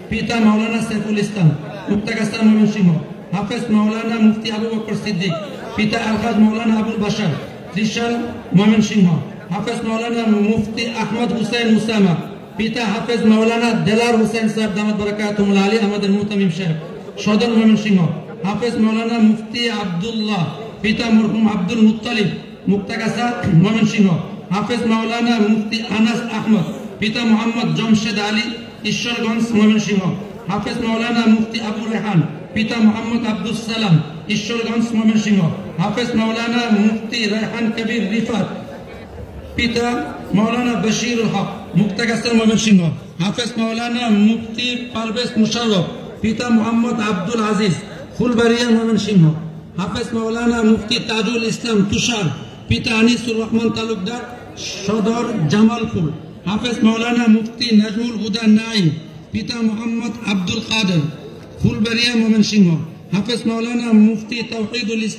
পিতা মাওলানা সাইফুল ইসলাম, মুক্তাগাছা, ময়মনসিংহ। হাফেজ মাওলানা মুফতি আবু বকর সিদ্দিক, পিতা আলহাজ মাওলানা আবুল বাশার, ত্রিশাল, ময়মনসিংহ। হাফেজ মাওলানা মুফতি আহমদ হুসেন মুসামা, পিতা হাফেজ মাওলানা দেলার হোসেন সাহেব দামাত বারাকাতুহুল আলী, আমাদের মুহতামিম সাহেব, সদর, ময়মনসিংহ। হাফেজ মাওলানা মুফতি আব্দুল্লাহ, পিতা মরহুম আব্দুল মুত্তালিব, মুক্তাগাছা, ময়মনসিংহ। হাফেজ মাওলানা মুফতি আনাস আহমদ, পিতা মোহাম্মদ জমশেদ আলী, ঈশ্বরগঞ্জ, ময়মনসিংহ। হাফেজ মাওলানা মুফতি আবু রেহান, পিতা মোহাম্মদ আব্দুল সালাম, ঈশ্বরগঞ্জ, ময়মনসিংহ। হাফেজ মাওলানা মুফতি রেহান কবির রিফাত, পিতা মাওলানা বশিরুল হক, মুক্তাগাছা, ময়মনসিংহ। হাফেজ মাওলানা মুফতি পারভেজ মুশাররফ, পিতা মোহাম্মদ আব্দুল আজিজ, ফুলবাড়িয়া, ময়মনসিংহ। হাফেজ মাওলানা মুফতি তাজুল ইসলাম তুষার, পিতা আনিসুর রহমান তালুকদার, সদর, জামালপুর। হাফেজ মাওলানা মুফতি নাজমুল হুদা নাইম, পিতা মোহাম্মদ আব্দুল কাদের, ফুলবাড়িয়া, ময়মনসিংহ। হাফেজ মাওলানা মুফতি তাওহীদুল ইসলাম